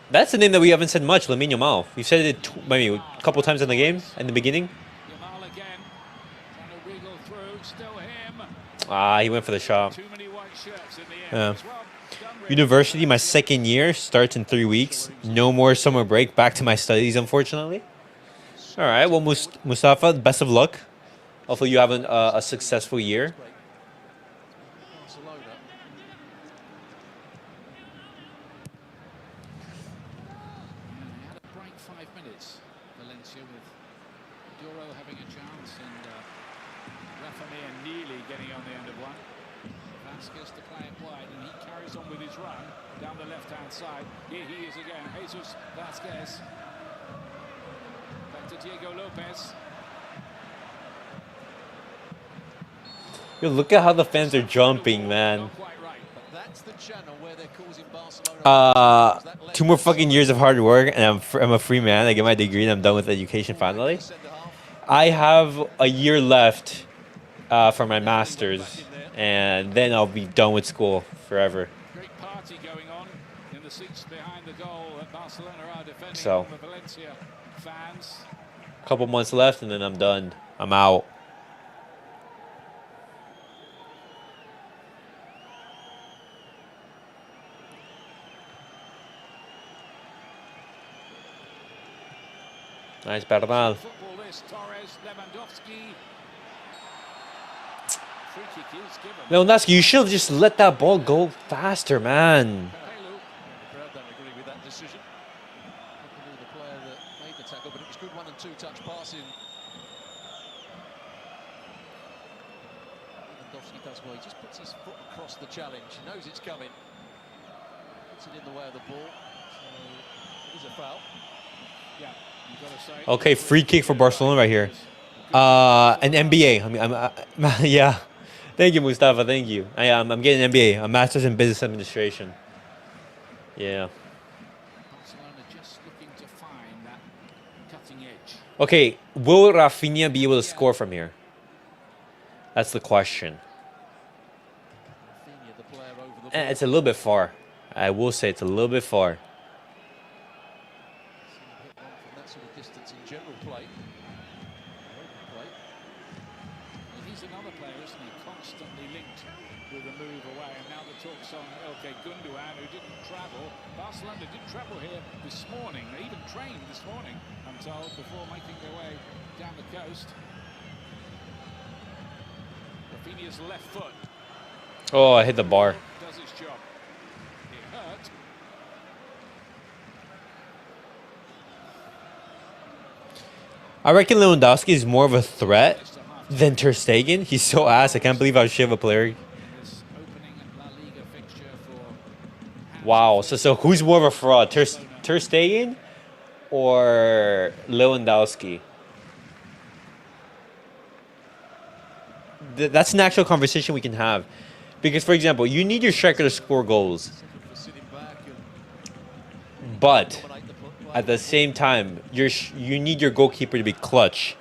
That's the name that we haven't said much, Lamine Yamal. We've said it maybe a couple times in the game, in the beginning.
Yamal again, trying to wriggle through, still him.
Ah, he went for the shot.
Too many white shirts in the end.
Yeah.
As well done, really.
University, my second year, starts in 3 weeks. No more summer break. Back to my studies, unfortunately. All right, well, Mustafa, best of luck. Hopefully you have a successful year.
Barcelona.
They had a bright 5 minutes, Valencia, with Duro having a chance and Rafinha nearly getting on the end of one. Vasquez to play it wide, and he carries on with his run down the left-hand side. Here he is again, Jesus Vasquez. Back to Diego Lopez.
Yo, look at how the fans are jumping, man.
Not quite right.
But that's the channel where they're causing Barcelona.
2 more fucking years of hard work, and I'm a free man. I get my degree, and I'm done with education finally. I have a year left for my master's, and then I'll be done with school forever.
Great party going on in the seats behind the goal that Barcelona are defending
So.
from the Valencia fans.
A couple months left, and then I'm done. I'm out. Nice, Bernal.
Football this, Torres, Lewandowski. Free kick is given.
Lewandowski, you should have just let that ball go faster, man.
Pelu.
The crowd don't agree with that decision. Probably the player that made the tackle, but it was good 1- and 2-touch passing. Lewandowski does well. He just puts his foot across the challenge. He knows it's coming. Puts it in the way of the ball. So it is a foul.
Yeah, you got to say.
Okay, free kick for Barcelona right here. An MBA. I mean, yeah. Thank you, Mustafa. Thank you. I'm getting an MBA, a Master's in Business Administration. Yeah.
Barcelona just looking to find that cutting edge.
Okay, will Rafinha be able to score from here? That's the question.
Rafinha, the player over the ball.
It's a little bit far. I will say it's a little bit far.
Hit one from that sort of distance in general play. Open play.
Well, he's another player, isn't he? Constantly linked with a move away. And now the talk's on Ilkay Gundogan, who didn't travel. Barcelona did travel here this morning. They even trained this morning, I'm told, before making their way down the coast. Rafinha's left foot
Oh, I hit the bar.
does his job. It hurt.
I reckon Lewandowski is more of a threat than Ter Stegen. He's so ass. I can't believe how shit of a player.
This opening La Liga fixture for
Wow. So who's more of a fraud, Ter Stegen or Lewandowski? That's an actual conversation we can have, because for example, you need your striker to score goals,
For sitting back and
but
dominate the play.
at the same time, you need your goalkeeper to be clutch,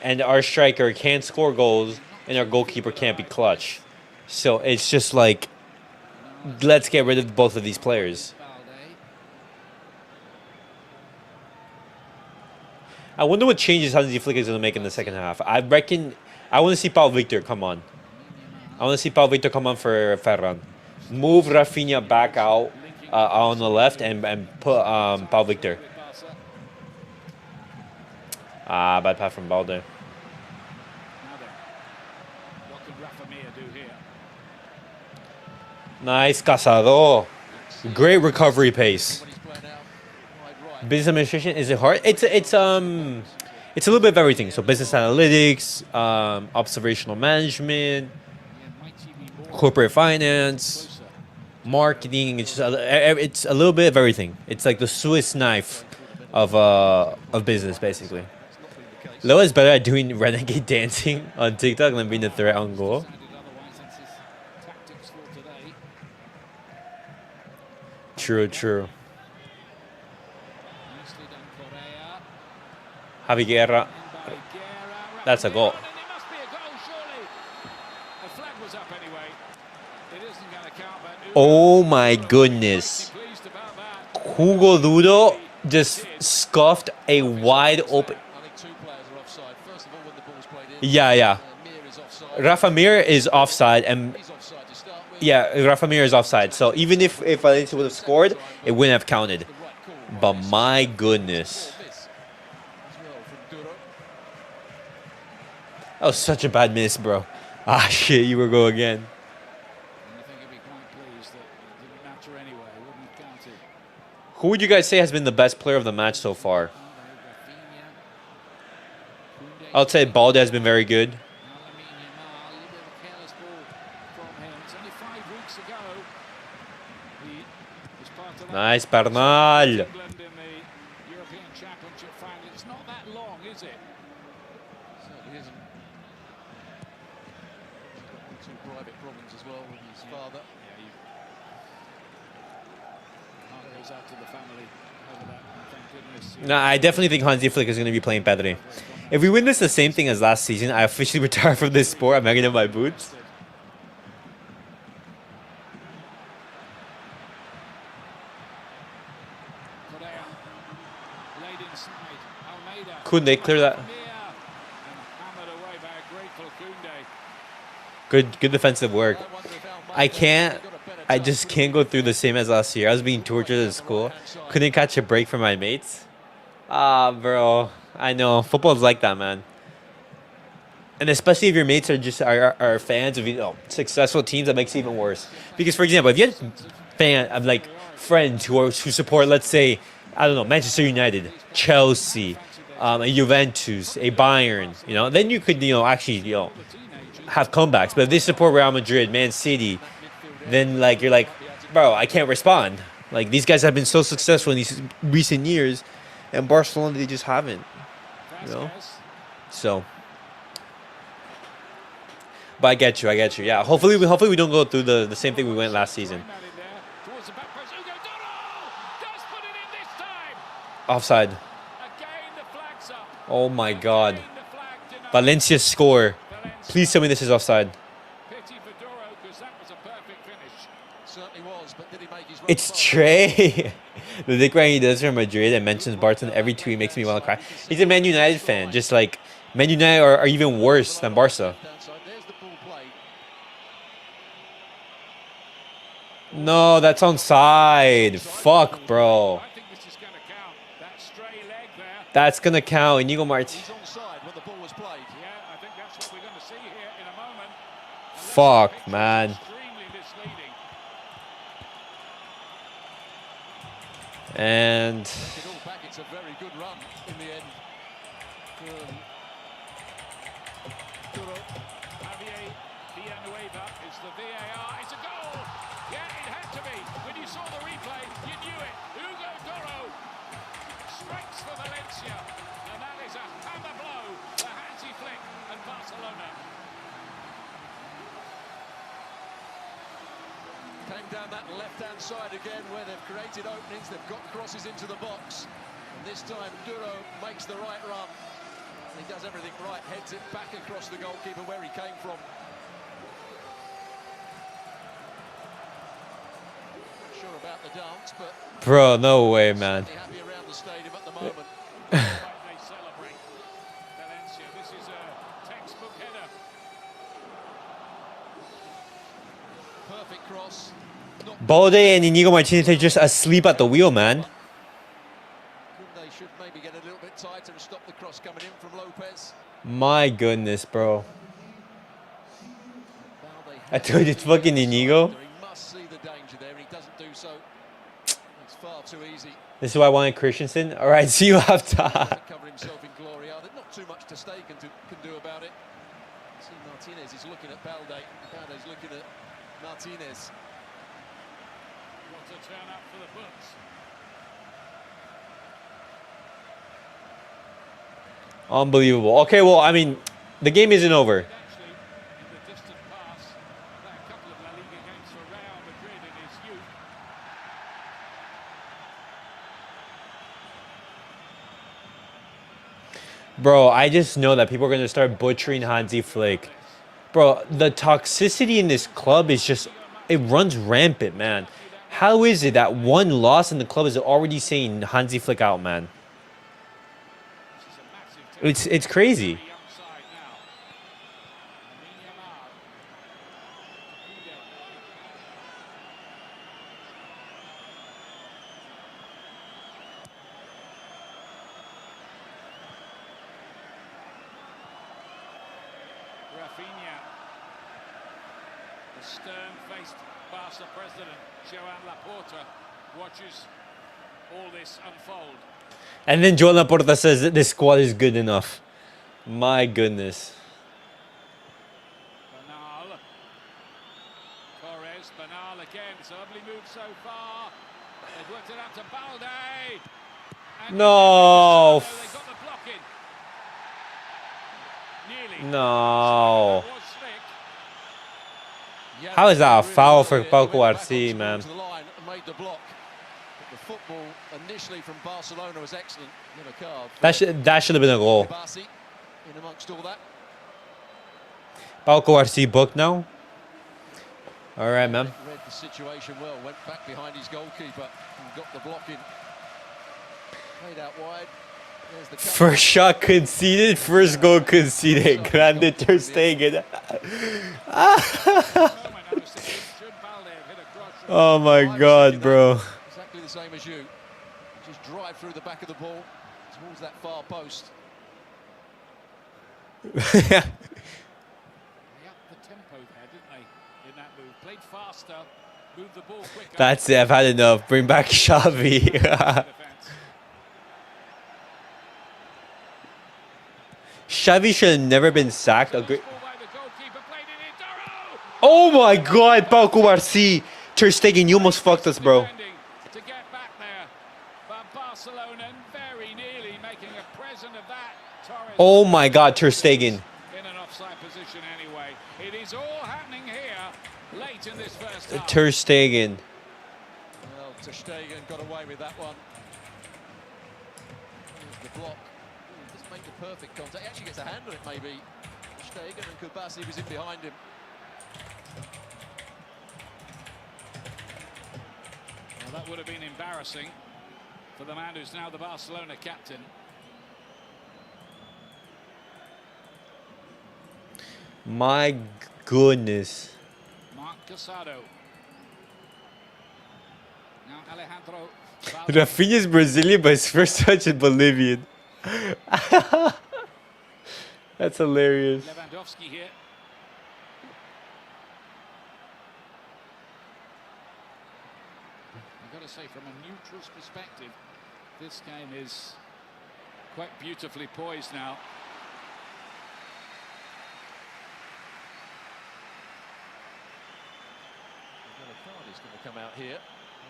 and our striker can't score goals, and our goalkeeper can't be clutch. So it's just like, let's get rid of both of these players. I wonder what changes Hansi Flick is going to make in the second half. I reckon I want to see Pau Victor come on. I want to see Pau Victor come on for Ferran. Move Rafinha back out on the left and put Pau Victor. Bad pass from Balde.
Now then, what can Rafa Mir do here?
Nice, Casado. Great recovery pace.
When he's playing out wide right.
Business administration, is it hard? It's a little bit of everything. So business analytics, observational management, corporate finance, marketing. It's a little bit of everything. It's like the Swiss knife of business, basically. Loa is better at doing renegade dancing on TikTok than being a threat on goal. True. Javi Guerra. That's a goal.
It must be a goal, surely. The flag was up anyway. It isn't going to count, but
Oh my goodness.
pleased about that.
Hugo Duro just scuffed a wide open.
I think two players are offside. First of all, when the ball's played in,
Yeah.
Mir is offside.
Rafa Mir is offside, and
He's offside to start with.
yeah, Rafa Mir is offside. So even if Valencia would have scored, it wouldn't have counted.
The right call.
But my goodness,
Miss as well from Duro.
that was such a bad miss, bro. Ah shit, you were go again.
And I think he'd be quite pleased that it didn't matter anyway. It wouldn't have counted.
Who would you guys say has been the best player of the match so far? I'd say Balde has been very good. Nice, Bernal.
England in the European Championship final. It's not that long, is it?
Certainly isn't. He's got two private problems as well with his father.
Heart goes out to the family over that. Thank goodness.
Nah, I definitely think Hansi Flick is going to be playing Pedri. If we win this the same thing as last season, I officially retire from this sport. I'm hanging up my boots.
Correa laid inside. Almeida.
Koundé, clear that.
And hammered away by a grateful Koundé.
Good defensive work.
I wonder if Almeida
I just can't go through the same as last year. I was being tortured at school. Couldn't catch a break from my mates. Bro, I know football's like that, man. And especially if your mates are fans of successful teams, that makes it even worse. Because for example, if you have friends who support, let's say, I don't know, Manchester United, Chelsea, a Juventus, a Bayern, then you could actually have comebacks. But if they support Real Madrid, Man City, then you're like, bro, I can't respond. Like, these guys have been so successful in these recent years, and Barcelona, they just haven't. So, but I get you. Yeah, hopefully we don't go through the same thing we went last season.
Towards the back post. Hugo Duro does put it in this time.
Offside.
Again, the flag's up.
Oh my God.
Again, the flag denied.
Valencia score.
Valencia.
Please tell me this is offside.
Pity for Duro, because that was a perfect finish.
certainly was, but did he make his run
It's
far?
Trey. The dick riding he does for Madrid and mentions Barca in every tweet makes me want to cry. He's a Man United fan. Just like Man United are even worse than Barca.
Downside. There's the ball played.
No, that's onside. Fuck, bro.
I think this is going to count. That stray leg there.
That's gonna count. Inigo Martin.
He's onside when the ball was played.
Yeah, I think that's what we're going to see here in a moment.
Fuck, man.
Extremely misleading.
And
It all back. It's a very good run in the end.
Duro. Javier Villanueva is the VAR. It's a goal. Yeah, it had to be. When you saw the replay, you knew it. Hugo Doro strikes for Valencia, and that is a hammer blow for Hansi Flick and Barcelona.
Came down that left-hand side again where they've created openings, they've got crosses into the box. And this time Duro makes the right run. He does everything right, heads it back across the goalkeeper where he came from. Not sure about the dance, but
Bro, no way, man.
happy around the stadium at the moment.
They celebrate Valencia. This is a textbook header.
Perfect cross.
Balde and Inigo Martinez are just asleep at the wheel, man.
They should maybe get a little bit tighter and stop the cross coming in from Lopez.
My goodness, bro. I told you it's fucking Inigo.
He must see the danger there, and he doesn't do so. It's far too easy.
This is why I wanted Christensen. All right, see you after.
Cover himself in glory. There's not too much to stay can do about it. See, Martinez is looking at Balde. Balde's looking at Martinez.
What a turn up for the books.
Unbelievable. Okay, well, I mean, the game isn't over.
Actually, in the distant past, played a couple of La Liga games for Real Madrid in his youth.
Bro, I just know that people are going to start butchering Hansi Flick. Bro, the toxicity in this club is just, it runs rampant, man. How is it that one loss in the club is already saying Hansi Flick out, man? It's crazy.
Rafinha, the stern-faced Barca president, Joan Laporta, watches all this unfold.
And then Joan Laporta says that this squad is good enough. My goodness.
Bernal. Torres, Bernal again. It's a lovely move so far. They've worked it out to Balde. And
No.
they got the block in. Nearly.
No.
That was slick.
How is that a foul for Cubarsi, man?
Made the block. The football initially from Barcelona was excellent. Yellow card.
That should have been a goal.
Cubarsi in amongst all that.
Cubarsi booked now. All right, man.
Read the situation well. Went back behind his goalkeeper and got the block in. Played out wide. There's the
First shot conceded, first goal conceded. Grande Ter Stegen. Oh my God, bro.
Exactly the same as you. Just drive through the back of the ball towards that far post.
They upped the tempo there, didn't they, in that move? Played faster, moved the ball quicker.
That's it. I've had enough. Bring back Xavi. Xavi should have never been sacked. Oh my God, Pau Cubarsi. Ter Stegen, you almost fucked us, bro.
To get back there, but Barcelona very nearly making a present of that. Torres.
Oh my God, Ter Stegen.
In an offside position anyway. It is all happening here late in this first half.
Ter Stegen.
Well, Ter Stegen got away with that one. Here's the block. Just make the perfect contact. He actually gets a hand on it, maybe. Ter Stegen and Cubarsi was in behind him.
Well, that would have been embarrassing for the man who's now the Barcelona captain.
My goodness.
Marc Casado. Now Alejandro.
Rafinha's Brazilian, but his first touch is Bolivian. That's hilarious.
Lewandowski here. I've got to say, from a neutral's perspective, this game is quite beautifully poised now.
Is going to come out here.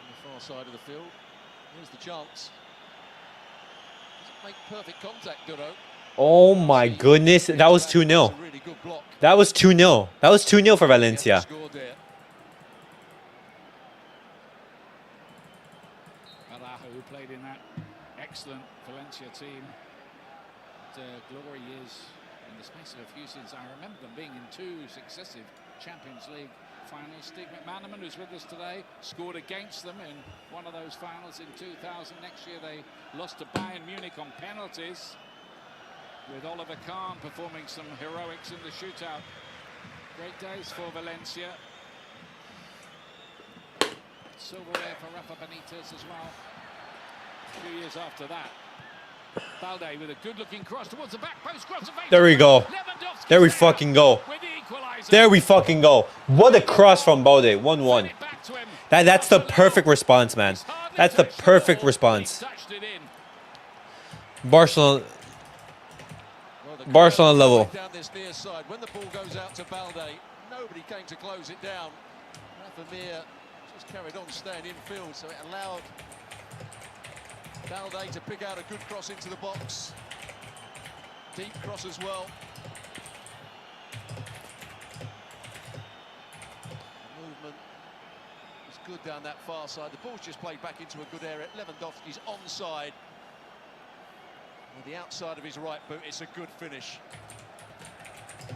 the far side of the field. Here's the chance. Doesn't make perfect contact, Duro.
Oh my goodness, that was 2-0.
Really good block.
That was 2-0. That was 2-0 for Valencia.
Scored there.
Araujo, who played in that excellent Valencia team. Glory years in the space of a few seasons. I remember them being in 2 successive Champions League finals. Steve McManaman, who's with us today, scored against them in one of those finals in 2000. Next year they lost to Bayern Munich on penalties, with Oliver Kahn performing some heroics in the shootout. Great days for Valencia. Silverware for Rafa Benitez as well. A few years after that, Balde with a good-looking cross towards the back post.
There we go. There we fucking go. There we fucking go. What a cross from Balde. 1-1. That's the perfect response, man. That's the perfect response. Barcelona level.
Down this near side. When the ball goes out to Balde, nobody came to close it down. Rafa Mir just carried on staying infield, so it allowed Balde to pick out a good cross into the box. Deep cross as well. Movement was good down that far side. The ball's just played back into a good area. Lewandowski's onside. With the outside of his right boot, it's a good finish. It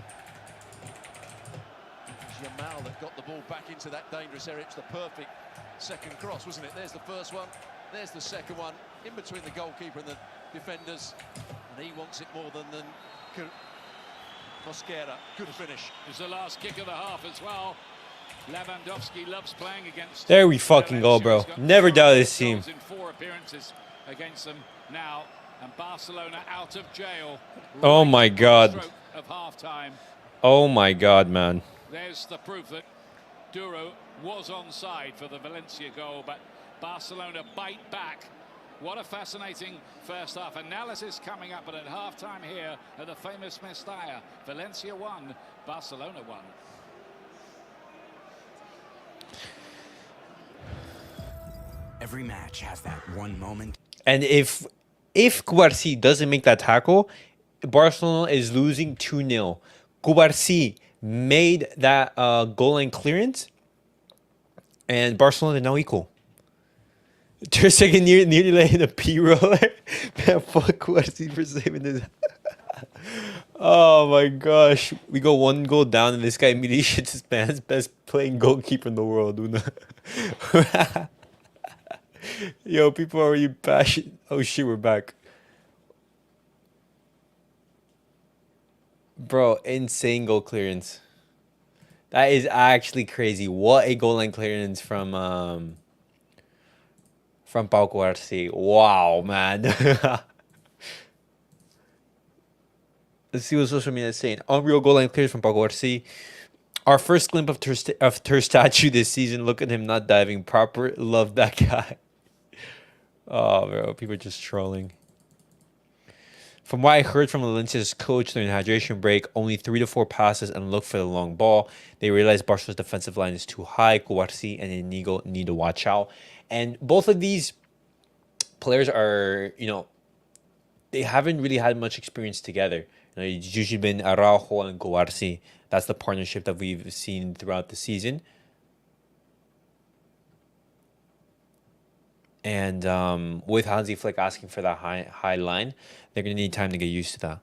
was Yamal that got the ball back into that dangerous area. It's the perfect second cross, wasn't it? There's the first one. There's the second one, in between the goalkeeper and the defenders. And he wants it more than Mosquera. Good finish.
It's the last kick of the half as well. Lewandowski loves playing against.
There we fucking go, bro. Never doubt this team.
In 4 appearances against them now, and Barcelona out of jail.
Oh my God.
Of half-time.
Oh my God, man.
There's the proof that Duro was onside for the Valencia goal, but Barcelona bite back. What a fascinating first half. Analysis coming up, but at half-time here at the famous Mestalla. Valencia 1, Barcelona 1.
Every match has that one moment.
And if Cubarsi doesn't make that tackle, Barcelona is losing 2-0. Cubarsi made that goal line clearance, and Barcelona now equal. Ter Stegen nearly laying a P-roller. Man, fuck Cubarsi for saving this. Oh my gosh. We go 1 goal down, and this guy immediately shits his pants. Best playing goalkeeper in the world, Una. Yo, people are already passionate. Oh shit, we're back. Bro, insane goal clearance. That is actually crazy. What a goal line clearance from Pau Cubarsi. Wow, man. Let's see what social media is saying. Unreal goal line clearance from Pau Cubarsi. Our first glimpse of Ter statue this season. Look at him not diving proper. Love that guy. Oh, bro, people are just trolling. From what I heard from Valencia's coach during the hydration break, only 3 to 4 passes and look for the long ball. They realized Barca's defensive line is too high. Cubarsi and Inigo need to watch out. And both of these players are, they haven't really had much experience together. It's usually been Araujo and Cubarsi. That's the partnership that we've seen throughout the season. And with Hansi Flick asking for that high line, they're going to need time to get used to that.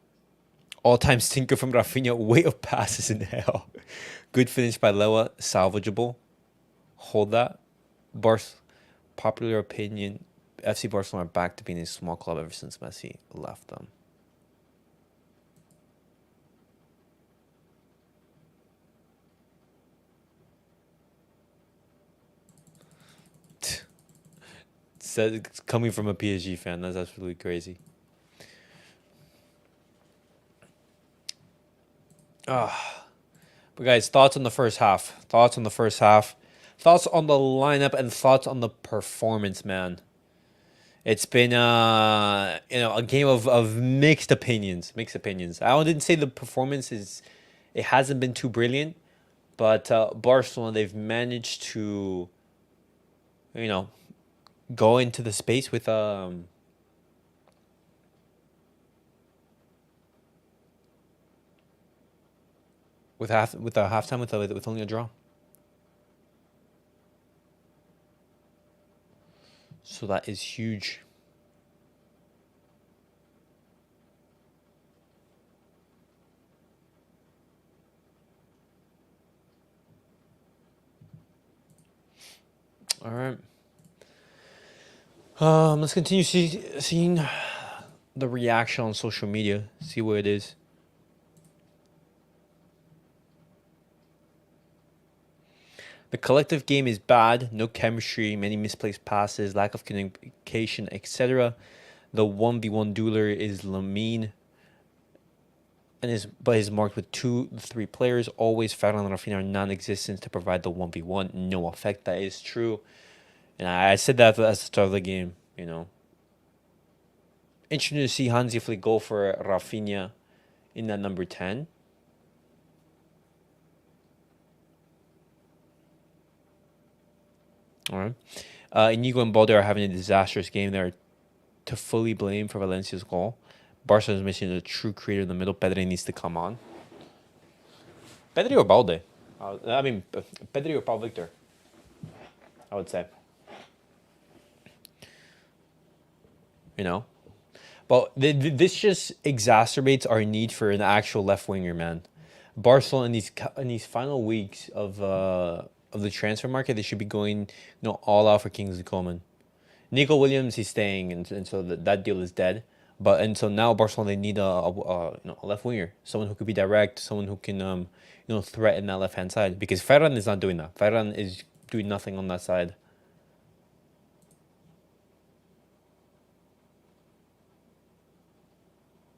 All-time stinker from Rafinha, way of passes in hell. Good finish by Lewa, salvageable. Hold that. Popular opinion, FC Barcelona are back to being a small club ever since Messi left them. It's coming from a PSG fan. That's absolutely crazy. But guys, thoughts on the first half. Thoughts on the lineup and thoughts on the performance, man. It's been a game of mixed opinions. I didn't say the performance it hasn't been too brilliant, but Barcelona, they've managed to you know, go into the space with with a halftime with only a draw. So that is huge. All right. Let's continue seeing the reaction on social media. See what it is. The collective game is bad. No chemistry, many misplaced passes, lack of communication, etc. The 1v1 dueler is Lamine, and is marked with 2-3 players. Always Ferran and Rafinha are non-existent to provide the 1v1. No effect. That is true. And I said that at the start of the game, you know. Interesting to see Hansi Flick go for Rafinha in that number 10. All right. Inigo and Balde are having a disastrous game. They're to fully blame for Valencia's goal. Barca is missing a true creator in the middle. Pedri needs to come on. Pedri or Balde? Pedri or Paul Victor, I would say. You know? But this just exacerbates our need for an actual left winger, man. Barcelona in these final weeks of the transfer market, they should be going all out for Kingsley Coman. Nico Williams, he's staying, and so that deal is dead. But and so now Barcelona, they need a left winger, someone who could be direct, someone who can threaten that left hand side, because Ferran is not doing that. Ferran is doing nothing on that side.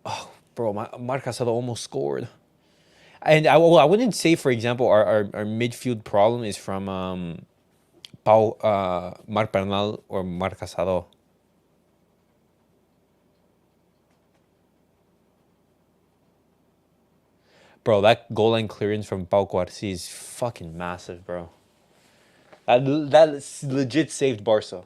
Oh, bro, Marc Casado almost scored. And I wouldn't say, for example, our midfield problem is from Marc Bernal or Marc Casado. Bro, that goal line clearance from Pau Cubarsi is fucking massive, bro. That legit saved Barca.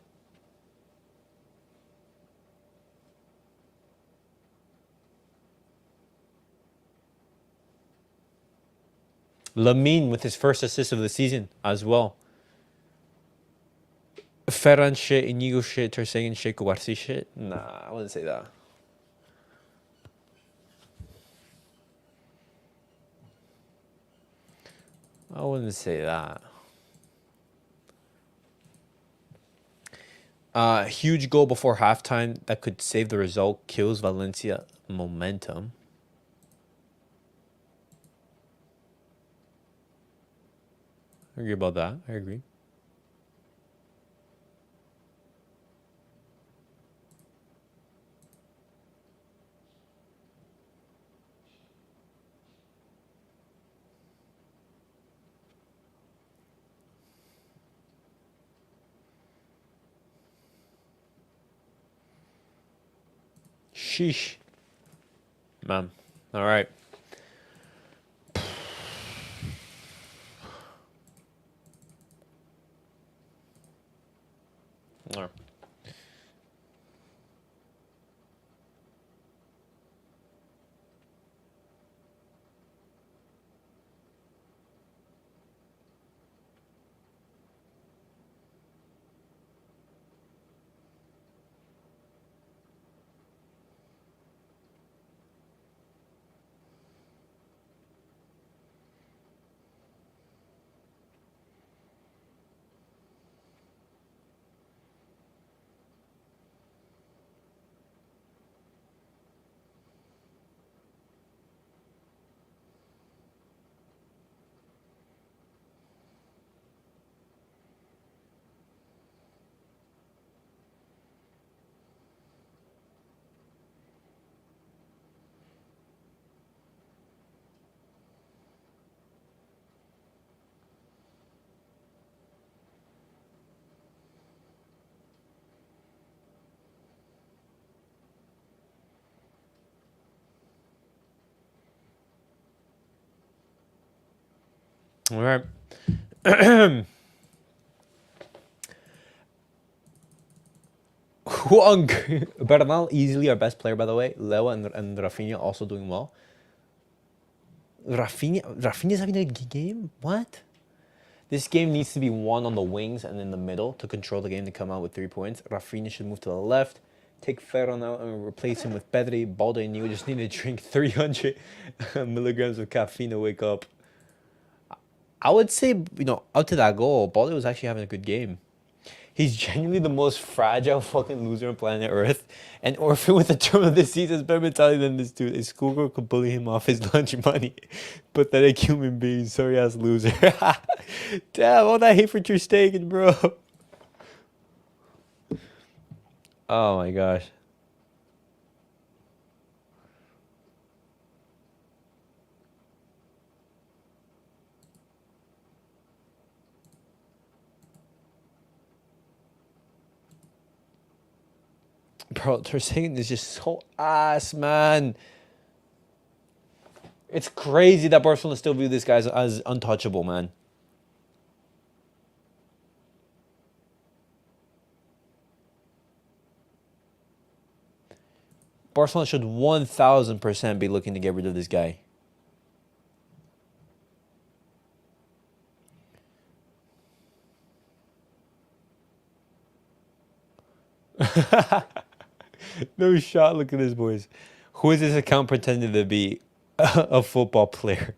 Lamine with his first assist of the season as well. Ferran shit, Inigo shit, Ter Stegen shit, Cubarsi shit. Nah, I wouldn't say that. I wouldn't say that. Huge goal before halftime that could save the result, kills Valencia momentum. I agree about that. I agree. Sheesh. Man. All right. All right. All right. Bernal, easily our best player, by the way. Leo and Rafinha also doing well. Rafinha's having a good game? What? This game needs to be won on the wings and in the middle to control the game to come out with 3 points. Rafinha should move to the left, take Ferran out and replace him with Pedri. Balde and you just need to drink 300 milligrams of caffeine to wake up. I would say, up to that goal, Balde was actually having a good game. He's genuinely the most fragile fucking loser on planet Earth. And Orphan with the term of the season has better mentality than this dude. His schoolgirl could bully him off his lunch money. Pathetic human being, sorry ass loser. Damn, all that hate for Ter Stegen, bro. Oh my gosh. Bro, Ter Stegen is just so ass, man. It's crazy that Barcelona still view this guy as untouchable, man. Barcelona should 1000% be looking to get rid of this guy. No shot. Look at this, boys. Who is this account pretending to be a football player?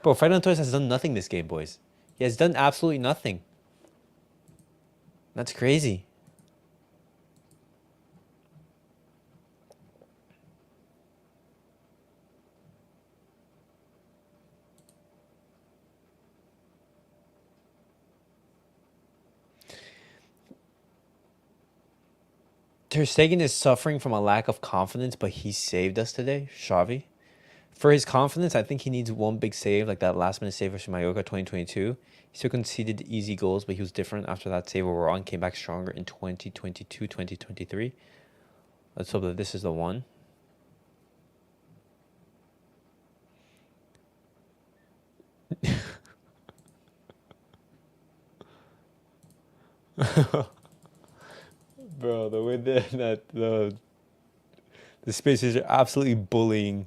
Bro, Ferran Torres has done nothing this game, boys. He has done absolutely nothing. That's crazy. Ter Stegen is suffering from a lack of confidence, but he saved us today, Xavi. For his confidence, I think he needs one big save, like that last-minute save versus Mallorca 2022. He still conceded easy goals, but he was different after that save overall and came back stronger in 2022, 2023. Let's hope that this is the one. Bro, the way that the Spacers are absolutely bullying.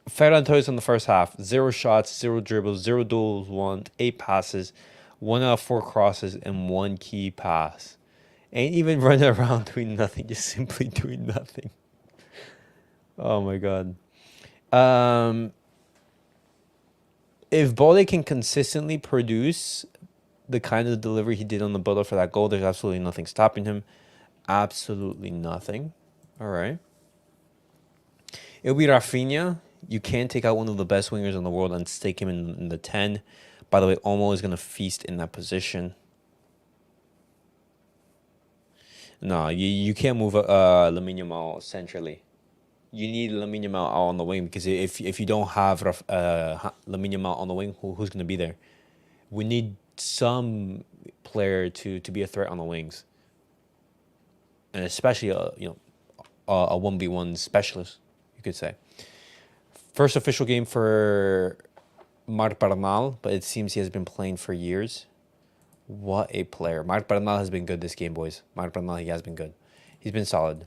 Ferran Torres in the first half, 0 shots, 0 dribbles, 0 duels won, 8 passes, 1 out of 4 crosses, and 1 key pass. Ain't even running around doing nothing, just simply doing nothing. Oh my god. If Balde can consistently produce the kind of delivery he did on the build-up for that goal, there's absolutely nothing stopping him. Absolutely nothing. All right. It'll be Rafinha. You can't take out one of the best wingers in the world and stick him in the 10. By the way, Olmo is going to feast in that position. No, you can't move Lamine Yamal centrally. You need Lamine Yamal out on the wing, because if you don't have Lamine Yamal on the wing, who's going to be there? We need some player to be a threat on the wings, and especially a 1v1 specialist, you could say. First official game for Marc Bernal, but it seems he has been playing for years. What a player. Marc Bernal has been good this game, boys. Marc Bernal, he has been good. He's been solid.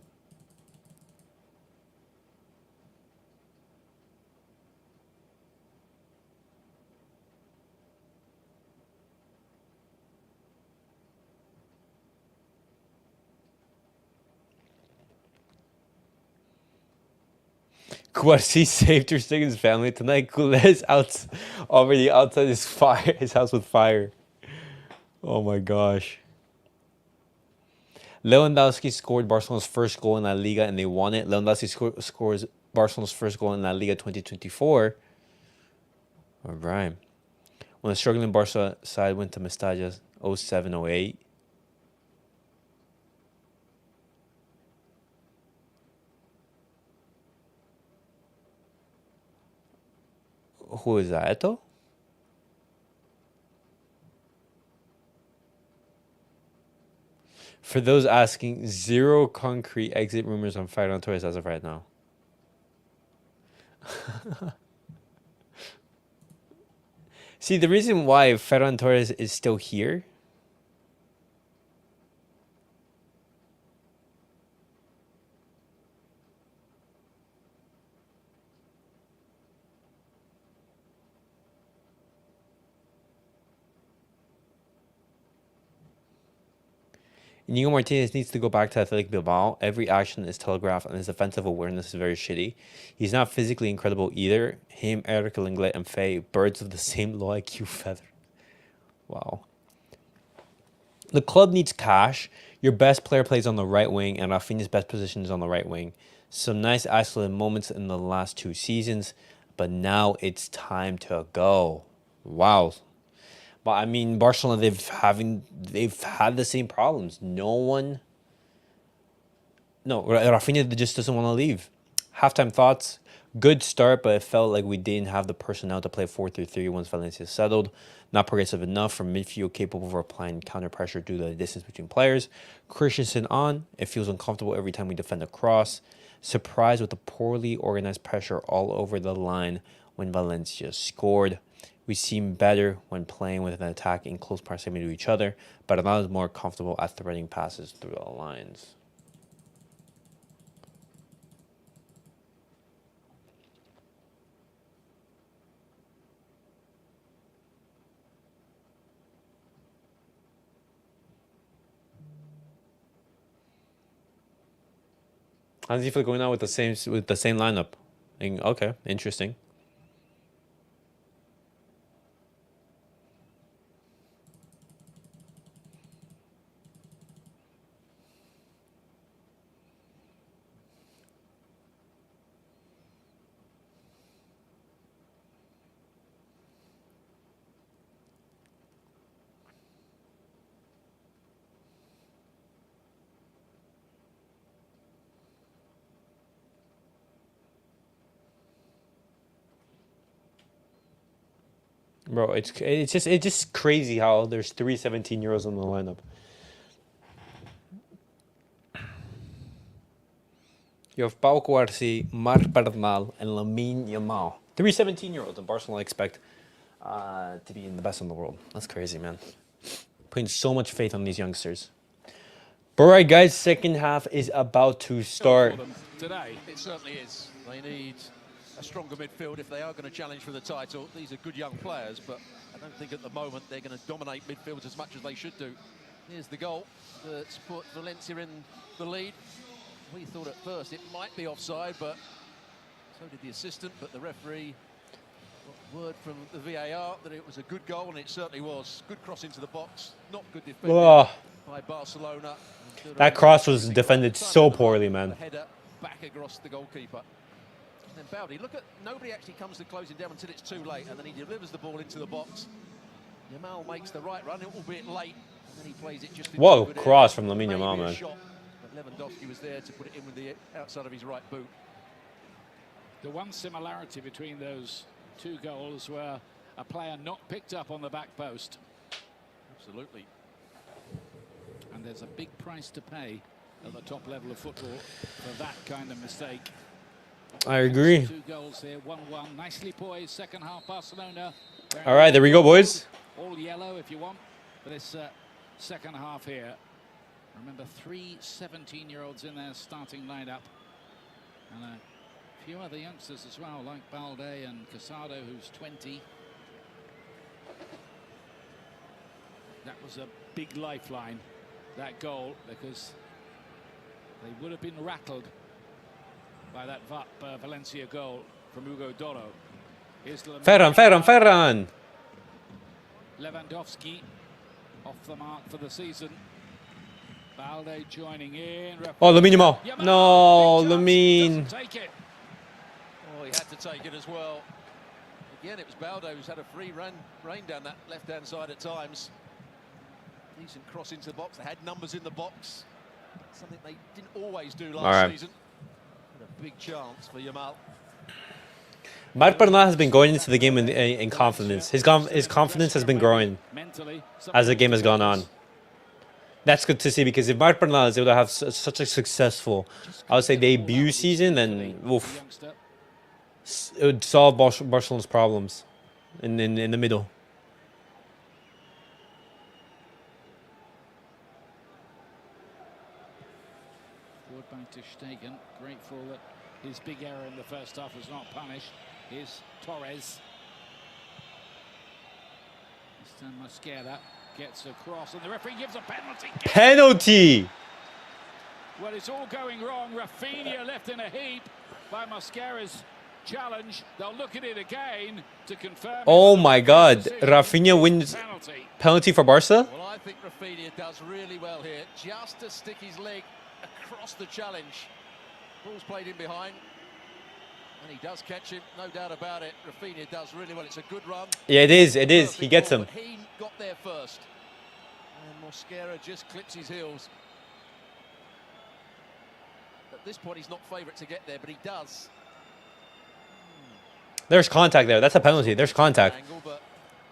Cubarsi saved Ter Stegen's family tonight. Cule's already outside his house with fire. Oh my gosh. Lewandowski scored Barcelona's first goal in La Liga and they won it. Lewandowski scores Barcelona's first goal in La Liga 2024. All right. When the struggling Barca side went to Mestalla 07-08. Who is that, Eto? For those asking, 0 concrete exit rumors on Ferran Torres as of right now. See, the reason why Ferran Torres is still here Inigo Martinez needs to go back to Athletic Bilbao. Every action is telegraphed and his defensive awareness is very shitty. He's not physically incredible either. Him, Eric Linglet, and Faye, birds of the same low IQ feather. Wow. The club needs cash. Your best player plays on the right wing, and Rafinha's best position is on the right wing. Some nice isolated moments in the last 2 seasons, but now it's time to go. Wow. But I mean, Barcelona, they've had the same problems. Rafinha just doesn't want to leave. Halftime thoughts: good start, but it felt like we didn't have the personnel to play 4-3-3 once Valencia settled. Not progressive enough for midfield capable of applying counter pressure due to the distance between players. Christensen on, it feels uncomfortable every time we defend a cross. Surprised with the poorly organized pressure all over the line when Valencia scored. We seem better when playing with an attack in close proximity to each other, but I'm not more comfortable at threading passes through the lines. How does he feel going out with the same lineup? Okay, interesting. Bro, it's just crazy how there's 3 17-year-olds in the lineup. You have Pau Cubarsi, Marc Bernal, and Lamine Yamal. 3 17-year-olds, and Barcelona expect to be in the best in the world. That's crazy, man. Putting so much faith on these youngsters. But all right, guys, second half is about to start.
Today, it certainly is. They need a stronger midfield if they are going to challenge for the title. These are good young players, but I don't think at the moment they're going to dominate midfield as much as they should do. Here's the goal that's put Valencia in the lead. We thought at first it might be offside, but so did the assistant, but the referee got word from the VAR that it was a good goal, and it certainly was. Good cross into the box, not good defending by Barcelona.
That cross was defended so poorly, man.
The header back across the goalkeeper. And then Baldi, look at, nobody actually comes to closing down until it's too late, and then he delivers the ball into the box. Yamal makes the right run, albeit late, and then he plays it just into
Whoa, cross from Lamine Yamal, man.
Shot, but Lewandowski was there to put it in with the outside of his right boot.
The one similarity between those 2 goals were a player not picked up on the back post.
Absolutely.
And there's a big price to pay at the top level of football for that kind of mistake.
I agree.
2 goals here, 1-1. Nicely poised, second half, Barcelona.
All right, there we go, boys.
All yellow if you want for this second half here. Remember, 3 17-year-olds in their starting lineup. And a few other youngsters as well, like Balde and Casado, who's 20. That was a big lifeline, that goal, because they would have been rattled by that Valencia goal from Hugo Doro.
Ferran!
Lewandowski off the mark for the season. Balde joining in.
Oh, Lamine Yamal. No, Lamine.
Take it.
Oh, he had to take it as well. Again, it was Balde who's had a free rain down that left-hand side at times. Decent cross into the box. They had numbers in the box. Something they didn't always do last season. And a big chance for Yamal.
Marc Bernal has been going into the game in confidence. His confidence has been growing as the game has gone on. That's good to see, because if Marc Bernal is able to have such a successful, I would say, debut season, then oof, it would solve Barcelona's problems in the middle.
Forward by ter Stegen. Grateful that his big error in the first half was not punished. Here's Torres. This time Mosquera. Gets across, and the referee gives a penalty.
Penalty.
Well, it's all going wrong. Rafinha left in a heap by Mosquera's challenge. They'll look at it again to confirm.
Oh my God. Rafinha wins penalty for Barca.
Well, I think Rafinha does really well here, just to stick his leg across the challenge. Ball's played in behind, and he does catch him, no doubt about it. Rafinha does really well. It's a good run.
Yeah, it is. It is. He gets him.
But he got there first, and Mosquera just clips his heels. At this point, he's not favourite to get there, but he does.
There's contact there. That's a penalty. There's contact.
Angle, but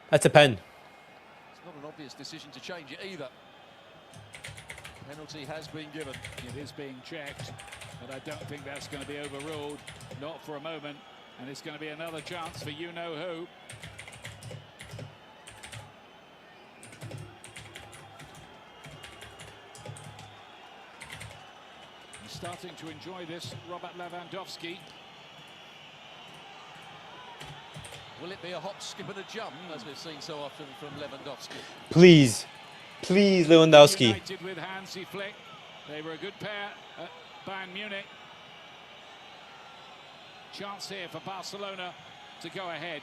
That's a pen.
it's not an obvious decision to change it either. Penalty has been given.
It is being checked, but I don't think that's going to be overruled. Not for a moment. And it's going to be another chance for you-know-who. He's starting to enjoy this, Robert Lewandowski.
Will it be a hop, skip and a jump, as we've seen so often from Lewandowski?
Please. Please, Lewandowski.
United with Hansi Flick. They were a good pair at Bayern Munich. Chance here for Barcelona to go ahead.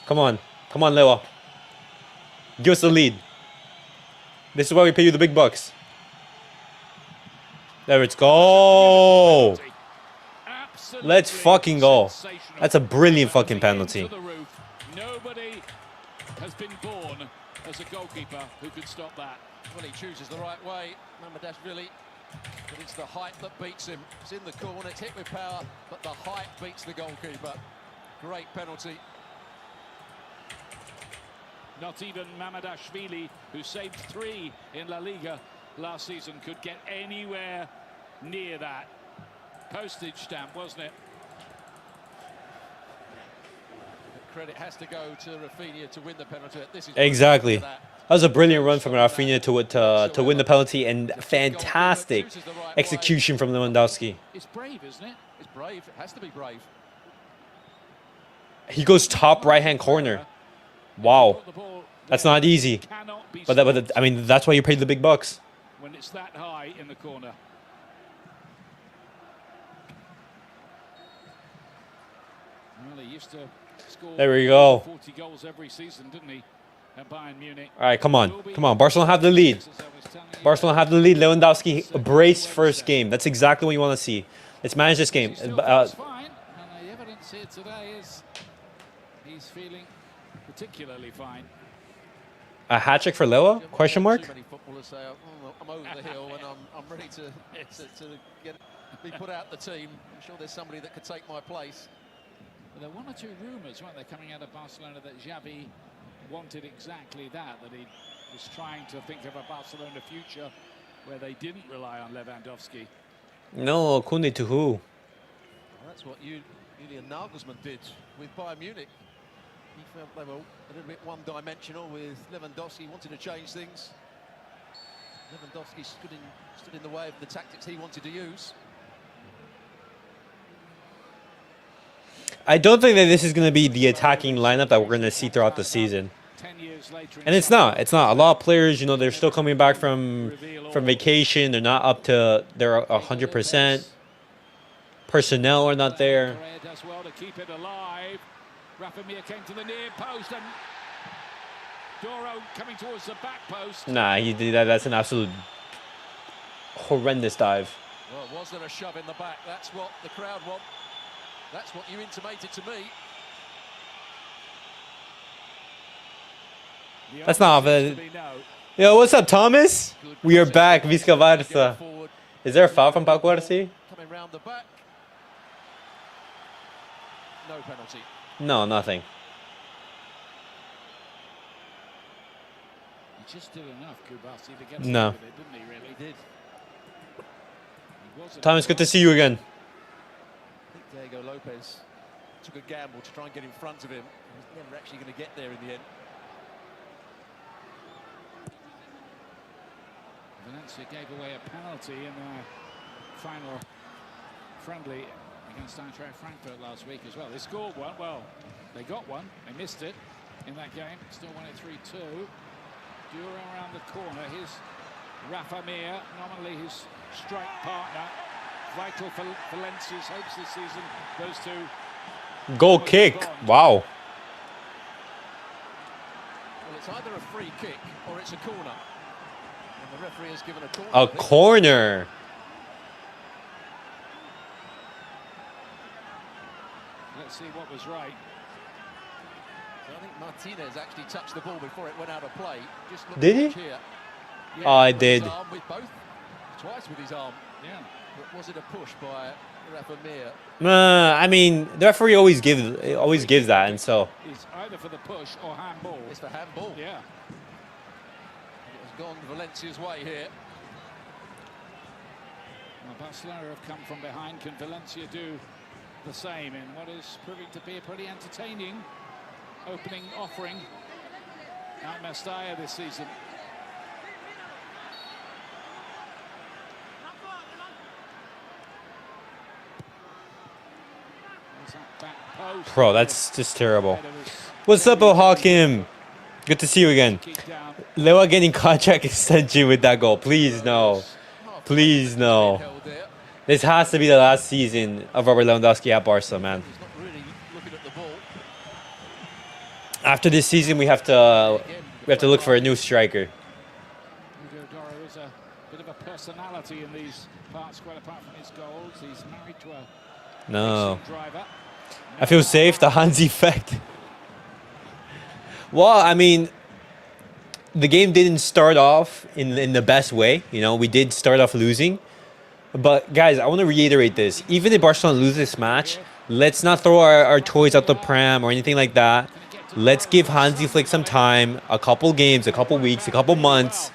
Come on. Come on, Lewa. Give us the lead. This is why we pay you the big bucks. There it's go. Let's fucking go. That's a brilliant fucking penalty.
Nobody has been born as a goalkeeper who could stop that.
Well, he chooses the right way, Mamadashvili, but it's the height that beats him. It's in the corner, it's hit with power, but the height beats the goalkeeper. Great penalty.
Not even Mamadashvili, who saved 3 in La Liga last season, could get anywhere near that. Postage stamp, wasn't it?
The credit has to go to Rafinha to win the penalty. This is
Exactly. That was a brilliant run from Rafinha to win the penalty, and fantastic execution from Lewandowski.
It's brave, isn't it?
It's brave. It has to be brave.
He goes top right-hand corner. Wow. That's not easy. But I mean, that's why you paid the big bucks.
When it's that high in the corner. Well, he used to score
There we go.
40 goals every season, didn't he, at Bayern Munich?
All right, come on. Come on. Barcelona have the lead. Barcelona have the lead. Lewandowski, brace first game. That's exactly what you want to see. Let's manage this game.
Fine, and the evidence here today is he's feeling particularly fine.
A hat trick for Lewa? Question mark?
Too many footballers say, oh, I'm over the hill and I'm ready to be put out the team. I'm sure there's somebody that could take my place.
Well, there were 1 or 2 rumours, weren't there, coming out of Barcelona that Xavi wanted exactly that he was trying to think of a Barcelona future where they didn't rely on Lewandowski.
No, Kunde to who?
Well, that's what Julian Nagelsmann did with Bayern Munich. He felt they were a little bit one-dimensional with Lewandowski, wanted to change things. Lewandowski stood in the way of the tactics he wanted to use.
I don't think that this is going to be the attacking lineup that we're going to see throughout the season.
10 years later,
And it's not. It's not. A lot of players, you know, they're still coming back from vacation. They're not up to their 100%. Personnel are not there.
does well to keep it alive. Rafinha came to the near post and Doro coming towards the back post.
Nah, he did that. That's an absolute horrendous dive.
Well, was there a shove in the back? That's what the crowd want. That's what you intimated to me.
That's not a... Yo, what's up, Thomas? We are back. VISCA BARCA. Is there a foul from cubarsi?
Coming round the back. No penalty.
No, nothing.
He just did enough, cubarsi, to get
No.
with it, didn't he, really?
He did.
Thomas, good to see you again.
I think Diego Lopez took a gamble to try and get in front of him. He was never actually going to get there in the end.
Valencia gave away a penalty in their final friendly against Eintracht Frankfurt last week as well. They scored one. Well, they got one. They missed it in that game. Still won it 3-2. Dura around the corner. Here's Rafa Mir, nominally his strike partner. Vital for Valencia's hopes this season. Those two.
Goal kick. Wow.
Well, it's either a free kick or it's a corner. And the referee has given a corner.
A corner.
Let's see what was right.
So I think Martinez actually touched the ball before it went out of play. Just look
Did he?
here.
Oh, I
With
did.
his arm, with both, twice with his arm.
Yeah.
But was it a push by Rafa Mir?
I mean, the referee always gives that, and so.
It's either for the push or handball.
It's for handball.
Yeah.
It has gone Valencia's way here.
Well, Barcelona have come from behind. Can Valencia do the same in what is proving to be a pretty entertaining opening offering at Mestalla this season?
Bro, that's just terrible. What's up, O'Hawkim? Good to see you again. Lewa getting contract extension with that goal. Please, no. Please, no. This has to be the last season of Robert Lewandowski at Barca, man.
He's not really looking at the ball.
After this season, we have to look for a new striker.
Hugo Doro is a bit of a personality in these parts, quite apart from his goals. He's married to a
No.
racing driver.
I feel safe. The Hans effect. Well, I mean, the game didn't start off in the best way. You know, we did start off losing. But, guys, I want to reiterate this. Even if Barcelona loses this match, let's not throw our toys out the pram or anything like that. Let's give Hansi Flick some time, a couple games, a couple weeks, a couple months,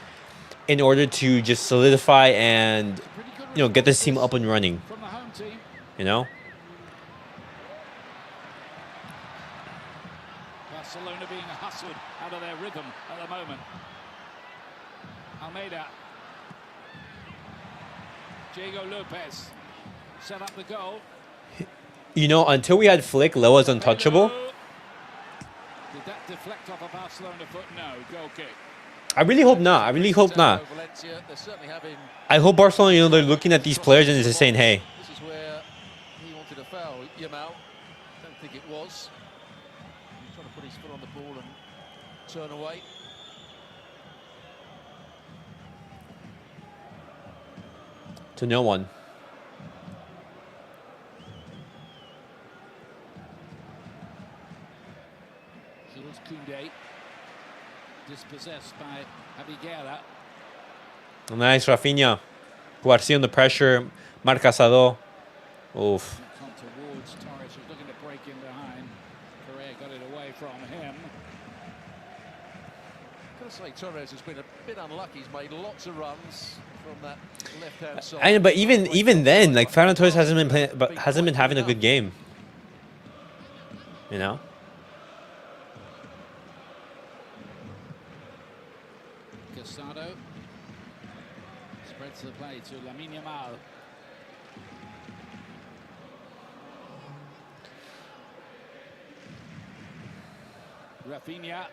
in order to just solidify and, you know, get this team up and running.
From the home team.
You know?
Barcelona being hustled out of their rhythm at the moment. Almeida. Diego Lopez set up the goal.
You know, until we had Flick, Lewa's untouchable.
Did that deflect off a Barcelona foot? No, goal kick.
I really hope not. I really hope not.
Valencia, they're certainly having.
I hope Barcelona, you know, they're looking at these players and they're just saying, hey.
This is where he wanted a foul. Yamal, don't think it was. He's trying to put his foot on the ball and turn away.
To no one.
Jules Koundé, dispossessed by Abiguera.
Nice, Rafinha. Cubarsi under pressure. Marc Casado. Oof.
On towards Torres, who's looking to break in behind. Correa got it away from him.
I've got to say, Torres has been a bit unlucky. He's made lots of runs from that left-hand side.
And but even then, like Ferran Torres hasn't been having a good game. You know?
Casado spreads the play to Lamine Yamal. Rafinha.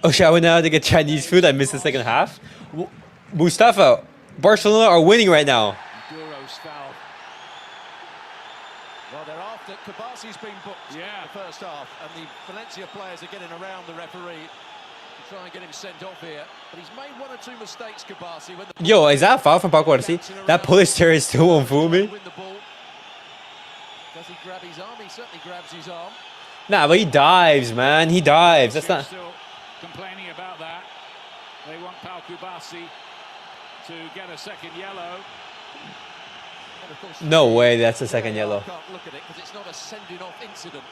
Oh, shall we now to get Chinese food? I missed the second half. Mustafa, Barcelona are winning right now.
Duro's foul.
Well, they're after. Cubarsi's been booked in the first half, and the Valencia players are getting around the referee to try and get him sent off here. But he's made one or two mistakes, Cubarsi. When the
Yo, is that a foul from Cubarsi? That Polish terrorist still won't fool me.
win the ball. Does he grab his arm? He certainly grabs his arm.
Nah, but he dives, man. He dives. That's not.
Still complaining about that. They want Pau Cubarsi to get a second yellow.
And of course,
No way. That's the second yellow.
Can't look at it because it's not a sending off incident.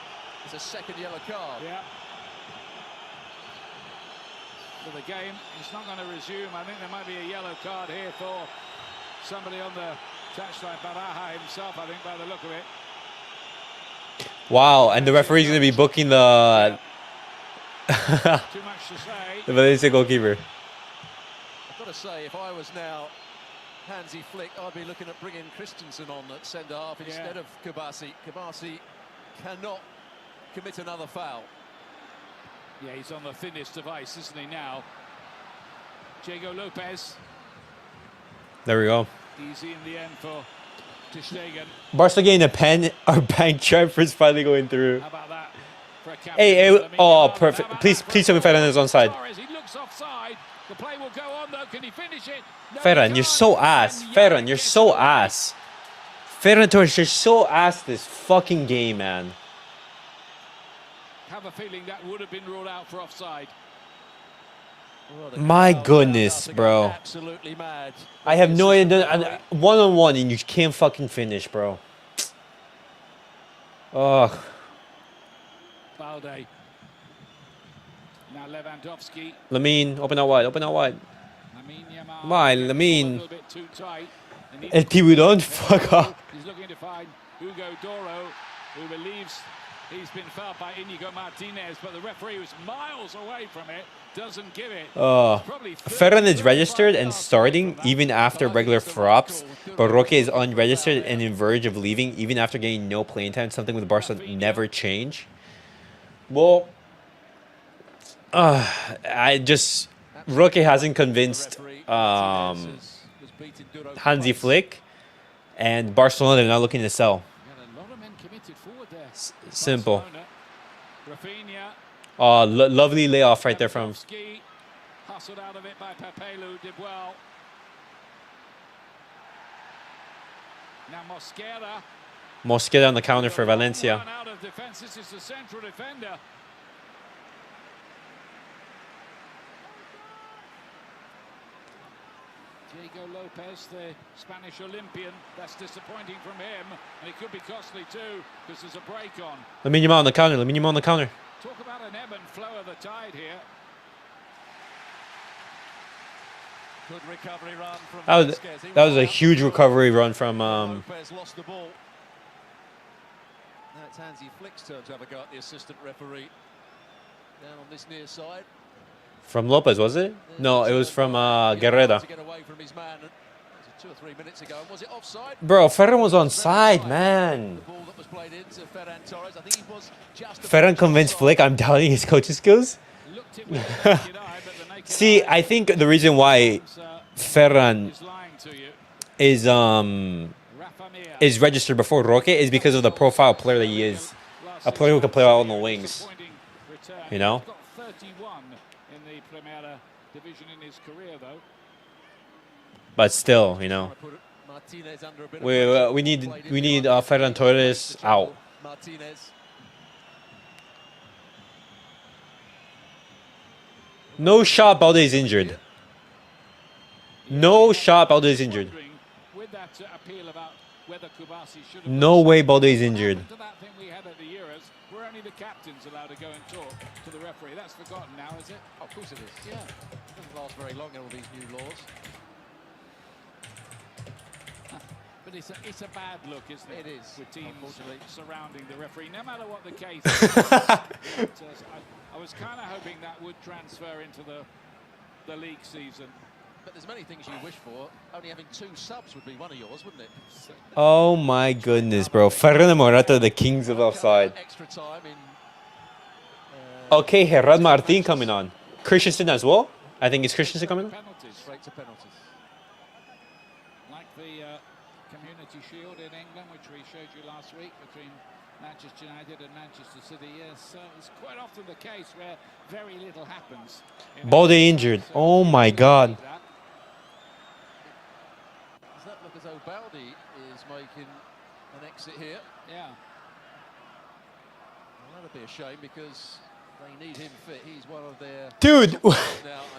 It's a second yellow card.
Yeah. So the game is not going to resume. I think there might be a yellow card here for somebody on the touchline. Baraja himself, I think, by the look of it.
Wow, and the referee's going to be booking the
Too much to say.
the Valencia goalkeeper.
I've got to say, if I was now Hansi Flick, I'd be looking at bringing Christensen on at centre half instead of Cubarsi. Cubarsi cannot commit another foul.
Yeah, he's on the thinnest of ice, isn't he now? Diego Lopez.
There we go.
Easy in the end for Ter Stegen.
Barca getting a pen. Our bank transfer's finally going through.
How about that? For a
Hey,
cameo?
oh, perfect. Please tell me Ferran is onside.
Torres, he looks offside. The play will go on though. Can he finish it? No,
Ferran,
he
you're
can't.
so ass.
And
Ferran,
Yannick
you're
gets
so
away.
ass. Ferran Torres, you're so ass this fucking game, man.
Have a feeling that would have been ruled out for offside.
My goodness, bro.
Absolutely mad.
I have no idea. One-on-one, and you can't fucking finish, bro. Ugh.
Balde. Now Lewandowski.
Lamine, open out wide, open out wide.
Lamine Yamal.
Come on,
A
Lamine.
little bit too tight. And
El Tiburón, fuck off.
He's looking to find Hugo Doro, who believes he's been fouled by Inigo Martinez, but the referee was miles away from it, doesn't give it.
Ferran is registered and starting even after regular flops, but Roque is unregistered and in verge of leaving even after getting no playing time, something with Barca never change. Well, Roque hasn't convinced Hansi Flick, and Barcelona, they're not looking to sell. Simple. Oh, lovely layoff right there from.
Hustled out of it by Pepelu, did well. Now
Mosquera on the counter for Valencia.
Out of defense. This is the central defender. Diego Lopez, the Spanish Olympian. That's disappointing from him, and it could be costly too because there's a break on.
Lamine Yamal on the counter. Lamine Yamal on the counter.
Talk about an ebb and flow of the tide here.
Good recovery run from
That was a huge recovery run from.
Lopez lost the ball. Now it's Hansi Flick's turn to have a go at the assistant referee. Down on this near side.
From Lopez, was it? No, it was from Guerrera.
To get away from his man. 2 or 3 minutes ago. Was it offside?
Bro, Ferran was on side, man.
The ball that was played into Ferran Torres. I think he was just
Ferran convinced Flick I'm doubting his coaching skills.
Looked it with the naked eye, but the naked
See,
eye
I think the reason why Ferran
is lying to you.
is registered before Roque is because of the profile player that he is. A player who can play out on the wings. You know?
He's got 31 in the Primera division in his career, though.
But still, you know.
Martinez under a bit of
We need Ferran Torres out.
Martinez.
No shot, Balde is injured. No shot, Balde is injured.
With that appeal about whether cubarsi should have
No way Balde is injured.
To that thing we had at the Euros, where only the captain's allowed to go and talk to the referee. That's forgotten now, is it?
Oh, of course it is. Yeah. It doesn't last very long, all these new laws.
But it's a bad look, isn't it?
It is,
With teams
unfortunately.
surrounding the referee, no matter what the case is. I was kind of hoping that would transfer into the league season.
But there's many things you wish for. Only having 2 subs would be one of yours, wouldn't it?
Oh my goodness, bro. Ferran and Morata, the kings of offside.
Extra time in.
Okay, Gerard Martin coming on. Christensen as well? I think it's Christensen coming on.
Penalties.
Straight to penalties.
Like the Community Shield in England, which we showed you last week between Manchester United and Manchester City. Yes, it's quite often the case where very little happens.
Balde injured. Oh my God.
Does that look as though Balde is making an exit here?
Yeah.
Well, that'd be a shame because they need him fit. He's one of their
Dude,
now, I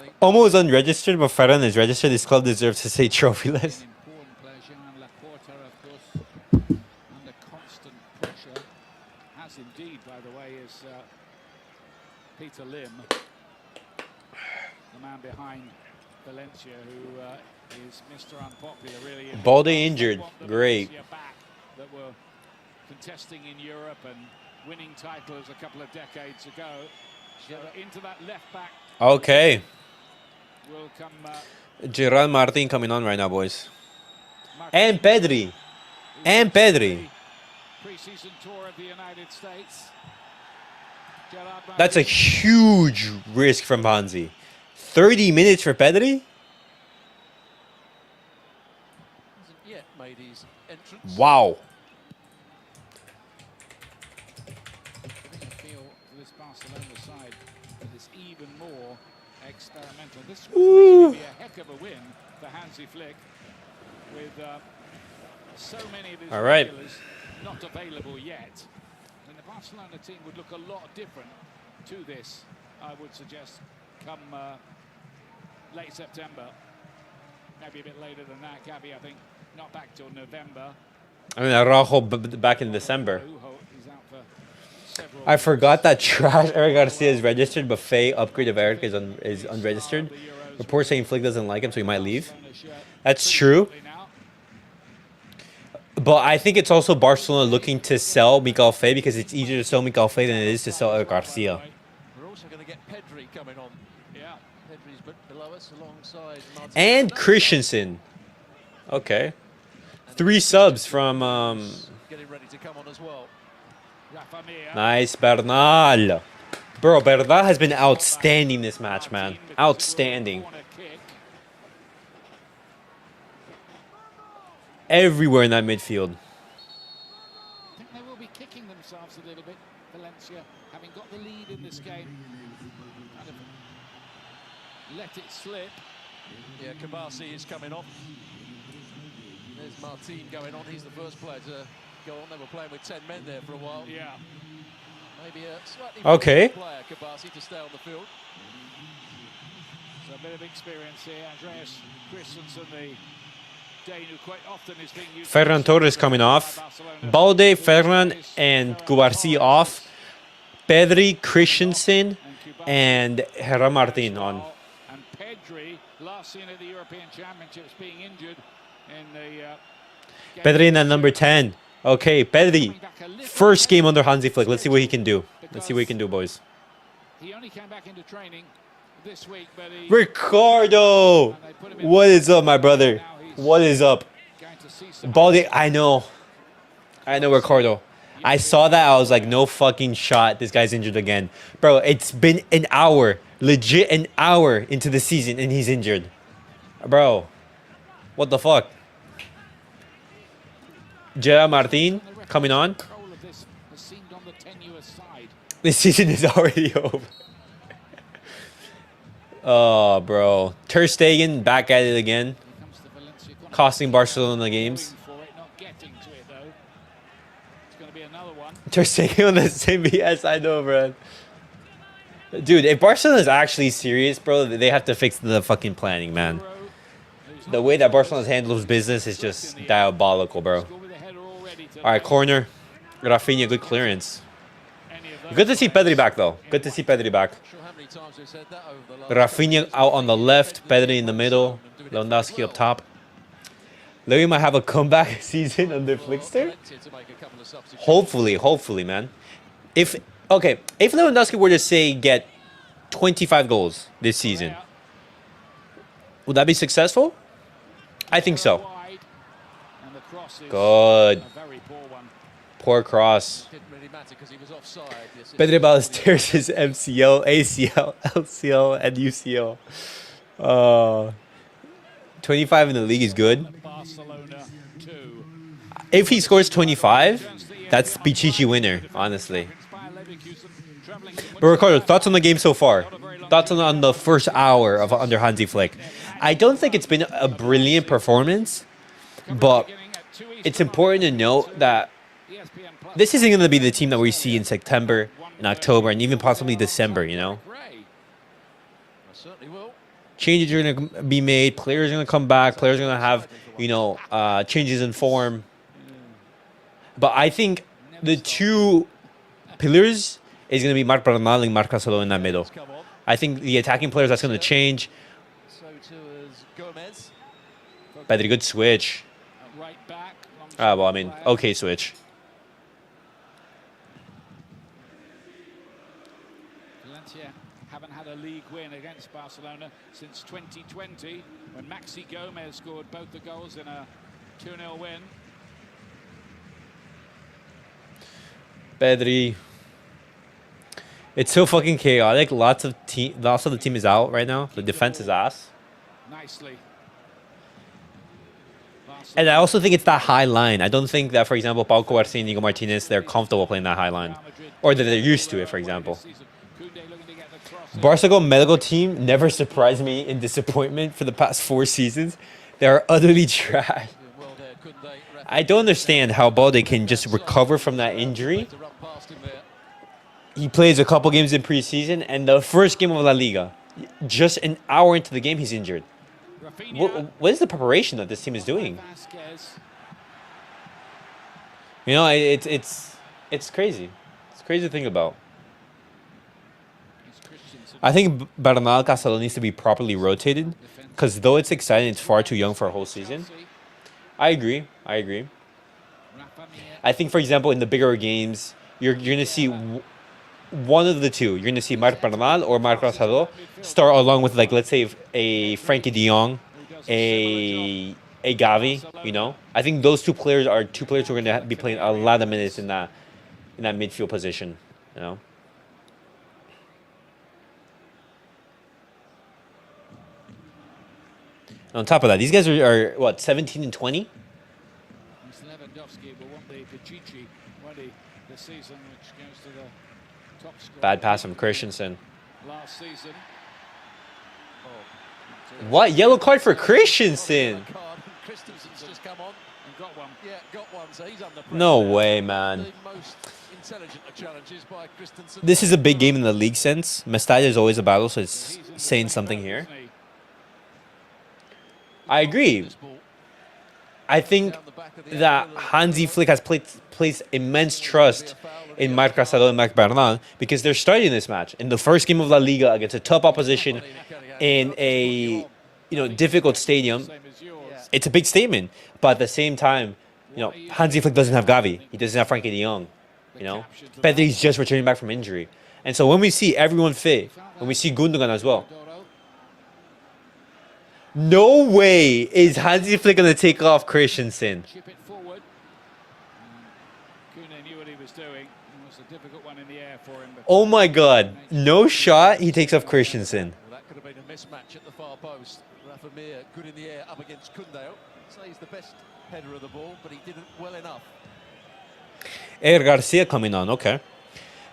think.
almost unregistered, but Ferran is registered. This club deserves to say trophyless.
An important player, and Laporta, of course, under constant pressure, as indeed, by the way, is Peter Lim, the man behind Valencia, who is Mr. Unpopular, really.
Balde injured. Great.
Valencia back that were contesting in Europe and winning titles a couple of decades ago. So into that left back
Okay.
will come
Gerard Martin coming on right now, boys.
Martin,
And Pedri. And Pedri.
Pre-season tour of the United States.
That's a huge risk from Hansi. 30 minutes for Pedri?
Hasn't yet made his entrance.
Wow.
Giving a feel for this Barcelona side that is even more experimental. This will be a heck of a win for Hansi Flick, with so many of his
All right.
regulars not available yet. And the Barcelona team would look a lot different to this, I would suggest, come late September. Maybe a bit later than that. Gavi, I think, not back till November.
I mean, Araujo back in December.
He's out for several
I forgot that trash Eric Garcia is registered, but Faye upgrade of Eric is unregistered. Reports saying Flick doesn't like him, so he might leave. That's true. But I think it's also Barcelona looking to sell Miguel Faye because it's easier to sell Miguel Faye than it is to sell Eric Garcia.
We're also going to get Pedri coming on.
Yeah.
Pedri's below us alongside Martin.
And Christensen. Okay. 3 subs from...
Getting ready to come on as well.
Rafa Mir.
Nice, Bernal. Bro, Bernal has been outstanding this match, man. Outstanding. Everywhere in that midfield.
I think they will be kicking themselves a little bit, Valencia, having got the lead in this game. Kind of let it slip.
Yeah, Cubarsi is coming on. There's Martin going on. He's the first player to go on. They were playing with 10 men there for a while.
Yeah.
Maybe a slightly
Okay.
player, Cubarsi, to stay on the field.
So a bit of experience here. Andreas Christensen, the Dane who quite often is being used.
Ferran Torres coming off. Balde, Ferran, and Cubarsi off. Pedri, Christensen, and Gerard Martin on.
And Pedri, last seen at the European Championships, being injured in the
Pedri in at number 10. Okay, Pedri. First game under Hansi Flick. Let's see what he can do. Let's see what he can do, boys.
He only came back into training this week, but he
Ricardo! What is up, my brother? What is up?
going to see some
Balde, I know, Ricardo. I saw that. I was like, no fucking shot. This guy's injured again. Bro, it's been an hour. Legit an hour into the season, and he's injured. Bro, what the fuck? Gerard Martin coming on.
control of this has seemed on the tenuous side.
This season is already over. Oh, bro. Ter Stegen back at it again.
Here comes the Valencia corner.
Costing Barcelona games.
Going for it, not getting to it though. It's going to be another one.
Ter Stegen on the same BS. I know, bro. Dude, if Barcelona is actually serious, bro, they have to fix the fucking planning, man. The way that Barcelona handles business is just diabolical, bro.
Score with a header already today.
All right, corner. Rafinha, good clearance.
Any of those.
Good to see Pedri back, though. Good to see Pedri back.
Not sure how many times we've said that over the last
Rafinha out on the left, Pedri in the middle, Lewandowski up top. Lewy might have a comeback season under Flickster.
Valencia to make a couple of substitutions.
Hopefully, man. If Lewandowski were to say get 25 goals this season, would that be successful? I think so.
Wide, and the cross is
Good.
a very poor one.
Poor cross.
Didn't really matter because he was offside. The assist
Pedri
was
Ballesteros his MCL, ACL, LCL, and UCL. 25 in the league is good.
Barcelona 2.
If he scores 25, that's Pichichi winner, honestly. But Ricardo, thoughts on the game so far? Thoughts on the first hour of under Hansi Flick? I don't think it's been a brilliant performance, but it's important to note that this isn't going to be the team that we see in September, in October, and even possibly December, you know?
I certainly will.
Changes are going to be made, players are going to come back, players are going to have, changes in form. But I think the two pillars is going to be Marc Bernal and Marc Castelló in that middle.
Come on.
I think the attacking players, that's going to change.
So too is Gomez.
Pedri, good switch.
Right back. long shot.
Okay switch.
Valencia haven't had a league win against Barcelona since 2020 when Maxi Gomez scored both the goals in a 2-0 win.
Pedri. It's so fucking chaotic. Lots of the team is out right now. The defense is ass.
Nicely.
And I also think it's that high line. I don't think that, for example, Pau Cubarsi and Inigo Martinez, they're comfortable playing that high line. Or that they're used to it, for example. Barcelona medical team never surprised me in disappointment for the past 4 seasons. They are utterly trash. I don't understand how Balde can just recover from that injury. He plays a couple games in preseason, and the first game of La Liga, just an hour into the game, he's injured. What is the preparation that this team is doing? You know, it's crazy. It's crazy to think about. I think Bernal Casado needs to be properly rotated, because though it's exciting, it's far too young for a whole season. I agree. I think, for example, in the bigger games, you're going to see one of the two. You're going to see Marc Bernal or Marc Casado start along with, like, let's say, a Frankie de Jong, a Gavi, you know? I think those two players are two players who are going to be playing a lot of minutes in that midfield position, you know? On top of that, these guys are what, 17 and 20?
Lewandowski will want the Chichi this season, which goes to the top scorer.
Bad pass from Christensen.
Last season.
What? Yellow card for Christensen?
Christensen's just come on
And got one.
Yeah, got one. So he's under pressure.
No way, man.
The most intelligent of challenges by Christensen.
This is a big game in the league sense. Mestalla is always a battle, so it's saying something here. I agree. I think that Hansi Flick has placed immense trust in Marc Casado and Marc Bernal because they're starting this match in the first game of La Liga against a tough opposition in a difficult stadium. It's a big statement, but at the same time, Hansi Flick doesn't have Gavi. He doesn't have Frankie de Jong. Pedri's just returning back from injury, and so when we see everyone fit, when we see Gundogan as well. No way is Hansi Flick going to take off Christensen.
Chip it forward. Kune knew what he was doing. It was a difficult one in the air for him.
Oh my God. No shot. He takes off Christensen.
Well, that could have been a mismatch at the far post. Rafa Mir, good in the air up against Cundeo. So he's the best header of the ball, but he didn't well enough.
Air Garcia coming on. Okay.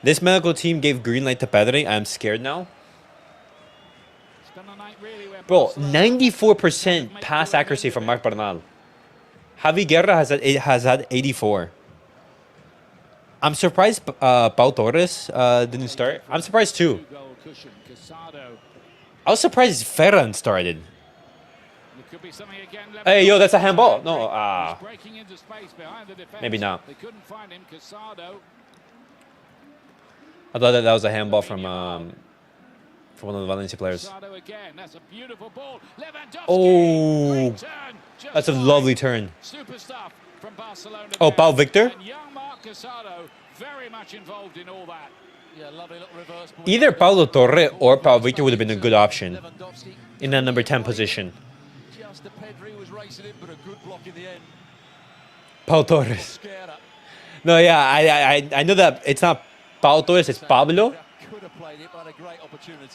This medical team gave green light to Pedri. I'm scared now. Bro, 94% pass accuracy from Marc Bernal. Javi Guerra has had 84. I'm surprised Pau Torres didn't start. I'm surprised too. I was surprised Ferran started. Hey, yo, that's a handball. No, maybe not. I thought that was a handball from one of the Valencia players. Oh, that's a lovely turn. Oh, Pau Victor? Either Paulo Torre or Pau Victor would have been a good option in that number 10 position. Pau Torres. No, yeah, I know that it's not Pau Torres, it's Pablo.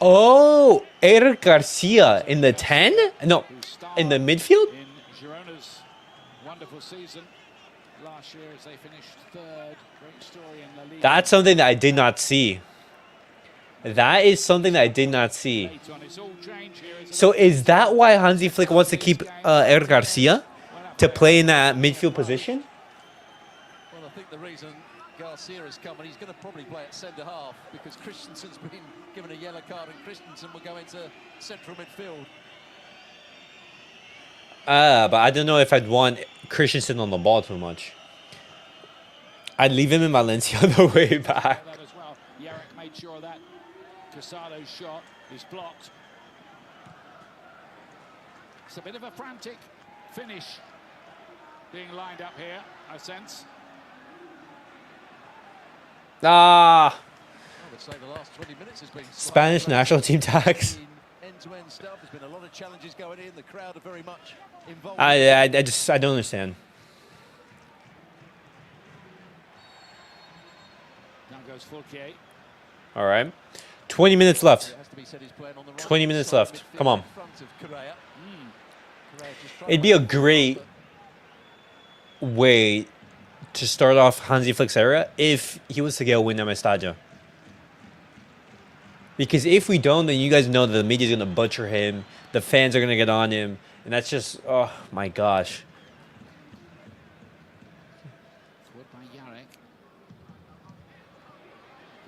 Oh, Eric Garcia in the 10? No, in the midfield?
In Girona's wonderful season last year as they finished third. Great story in La Liga.
That's something that I did not see. That is something that I did not see. So is that why Hansi Flick wants to keep Eric Garcia to play in that midfield position?
Well, I think the reason Garcia has come, and he's going to probably play at centre half because Christensen's been given a yellow card, and Christensen will go into central midfield.
But I don't know if I'd want Christensen on the ball too much. I'd leave him in Valencia on the way back.
That as well. Yarrick made sure that Casado's shot is blocked. It's a bit of a frantic finish being lined up here, I sense.
I would say the last 20 minutes has been
Spanish national team tax.
End-to-end stuff. There's been a lot of challenges going in. The crowd are very much involved.
I don't understand.
Down goes Fulke.
All right. 20 minutes left.
It has to be said he's playing on the right
20 minutes
side of
left.
midfield
Come on.
in front of Correa. Correa just trying
It'd
to
be a
make it
great way to start off Hansi Flick's era if he was to get a win at Mestalla. Because if we don't, then you guys know that the media's going to butcher him. The fans are going to get on him. And that's just, oh my gosh.
Forward by Jarek.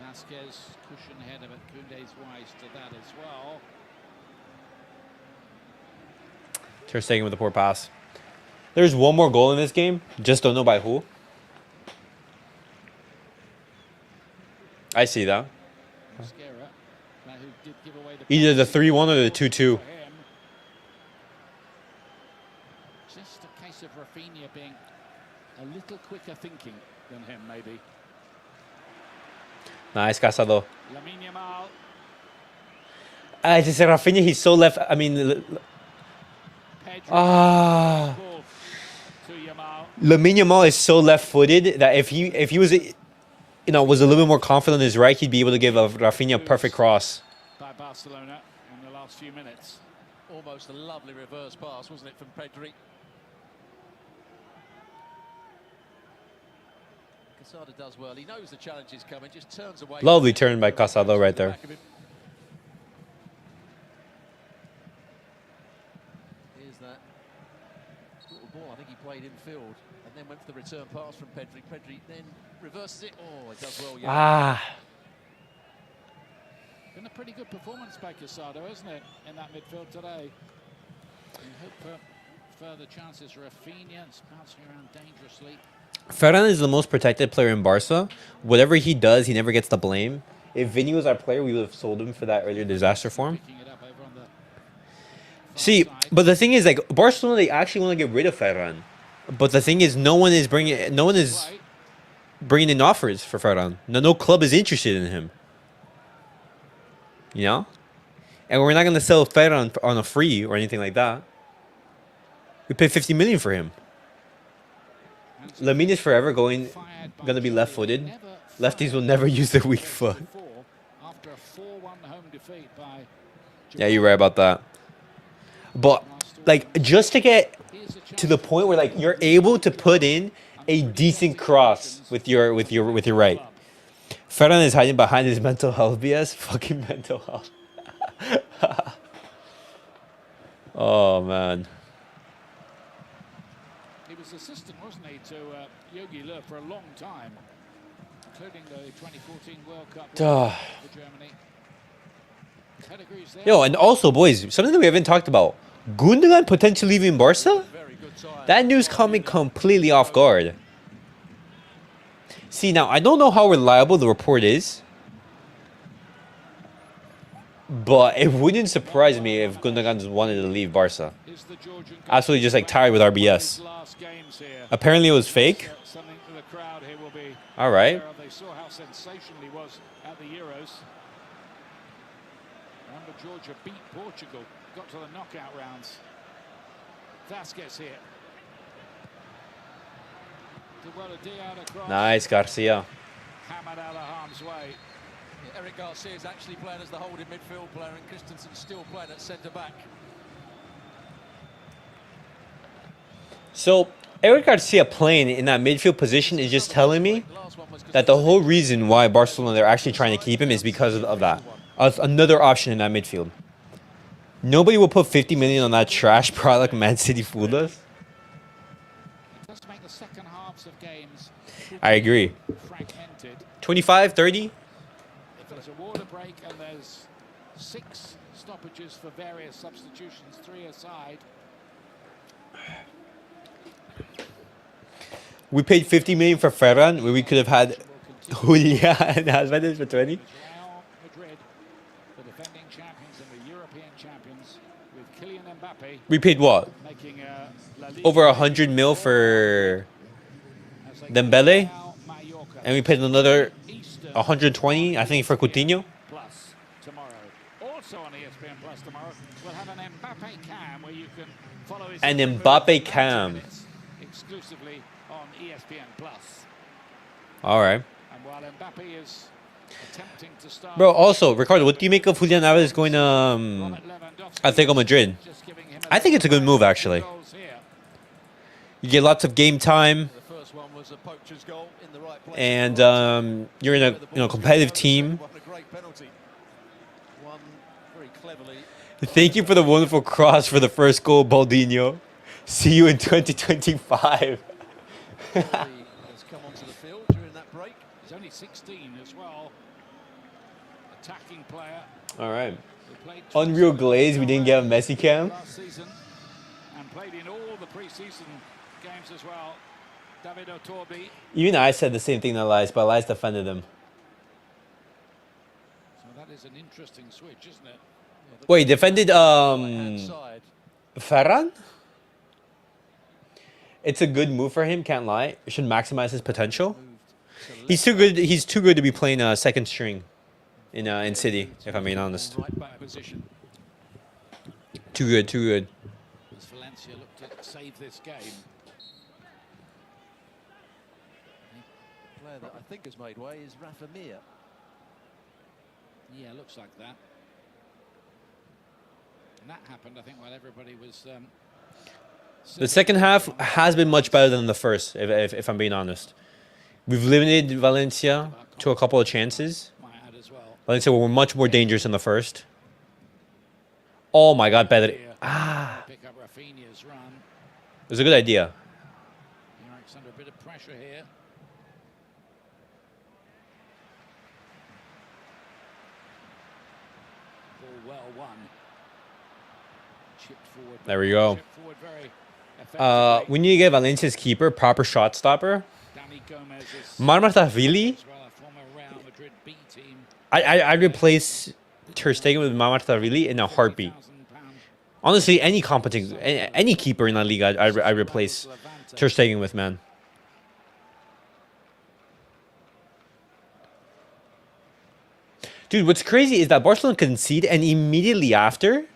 Vasquez cushion ahead of it. Koundé's wise to that as well.
Ter Stegen with a poor pass. There's one more goal in this game. Just don't know by who. I see that.
Mascara, who did give away the
Either the
penalty
3-1 or the
for
2-2.
him. Just a case of Rafinha being a little quicker thinking than him, maybe.
Nice, Casado.
Lamine Yamal.
Just Rafinha, he's so left. I mean,
Pedri.
ah.
Ball to Yamal.
Lamine Yamal is so left-footed that if he was, was a little bit more confident on his right, he'd be able to give Rafinha a perfect cross.
By Barcelona in the last few minutes.
almost a lovely reverse pass, wasn't it, from Pedri? Casado does well. He knows the challenge is coming, just turns away.
Lovely turn by Casado right there.
Here's that little ball. I think he played in field and then went for the return pass from Pedri. Pedri then reverses it. Oh, it does well. Yeah.
Ah.
Been a pretty good performance by Casado, isn't it, in that midfield today? We hope for further chances. Rafinha is bouncing around dangerously.
Ferran is the most protected player in Barca. Whatever he does, he never gets the blame. If Vinny was our player, we would have sold him for that earlier disaster for him.
Picking it up over on the far
See,
side.
but the thing is, like, Barcelona, they actually want to get rid of Ferran. But the thing is, no one is bringing in offers for Ferran. No club is interested in him. You know? And we're not going to sell Ferran on a free or anything like that. We paid 50 million for him. Lamine is forever going to be left-footed. Lefties will never use their weak foot.
After a 4-1 home defeat by
Yeah, you're right about that. But, like, just to get to the point where, like, you're able to put in a decent cross with your right. Ferran is hiding behind his mental health BS. Fucking mental health. Oh, man.
He was assistant, wasn't he, to Jogi Löw for a long time, including the 2014 World Cup for Germany. Pedigree's there.
Yo, and also, boys, something that we haven't talked about. Gundogan potentially leaving Barca? That news caught me completely off guard. See, now, I don't know how reliable the report is. But it wouldn't surprise me if Gundogan wanted to leave Barca. Absolutely just, like, tired with RBS. Apparently it was fake. All right.
They saw how sensational he was at the Euros. Remember, Georgia beat Portugal, got to the knockout rounds. Vasquez here.
Nice, Garcia.
Hammered out of harm's way.
Eric Garcia is actually playing as the holding midfield player, and Christensen's still playing at centre back.
So, Eric Garcia playing in that midfield position is just telling me that the whole reason why Barcelona, they're actually trying to keep him is because of that. Another option in that midfield. Nobody will put 50 million on that trash product Man City fooled us.
It does make the second halves of games
I agree.
fragmented.
25, 30?
If there's a water break and there's 6 stoppages for various substitutions, 3 aside.
We paid 50 million for Ferran, where we could have had Julia and Hazard for 20.
Real Madrid, the defending champions and the European champions, with Kylian Mbappe
We paid what?
making La Liga
Over 100 mil for
as they
Dembele?
now Mallorca.
And we paid another
Eastern
120, I think, for Coutinho.
Plus tomorrow. Also on ESPN Plus tomorrow, we'll have an Mbappe cam where you can follow his
An
every move
Mbappe
for 90
cam.
minutes exclusively on ESPN Plus.
All right.
And while Mbappe is Attempting to start.
Bro, also, Ricardo, what do you make of Julian Alvarez going to
Robert Lewandowski
Atletico Madrid?
just giving him
I think it's a good move, actually.
goals here.
You get lots of game time,
The first one was a poacher's goal in the right place.
and you're in a competitive team.
What a great penalty. One very cleverly.
Thank you for the wonderful cross for the first goal, Baldinho. See you in 2025.
Has come onto the field during that break.
He's only 16 as well. Attacking player.
All right.
Who played
Unreal
27
Glaze, we didn't get a Messi cam.
last season and played in all the pre-season games as well. David Otorbi.
Even I said the same thing to Elias, but Elias defended him.
So that is an interesting switch, isn't it?
Wait, defended
Right-hand side.
Ferran? It's a good move for him, can't lie. It should maximize his potential. He's too good. He's too good to be playing second string in City, if I'm being honest.
Right back position
Too good, too good.
as Valencia look to save this game.
The player that I think has made way is Rafa Mir.
Yeah, looks like that. And that happened, I think, while everybody was.
The second half has been much better than the first, if I'm being honest. We've limited Valencia to a couple of chances.
Might add as well.
Valencia were much more dangerous in the first. Oh my God, Pedri.
Here,
Ah,
pick up Rafinha's run.
it was a good idea.
Eric's under a bit of pressure here. Ball well won. Chipped forward.
There we go.
Chipped forward very effectively.
We need to get Valencia's keeper, proper shot stopper.
Danny Gomez is
Marmartavili.
as well, a former Real Madrid B team.
I'd replace Ter Stegen with Marmartavili in a heartbeat.
£1,000
Honestly, any competent, any keeper in La Liga, I replace Ter Stegen with, man. Dude, what's crazy is that Barcelona concede, and immediately after,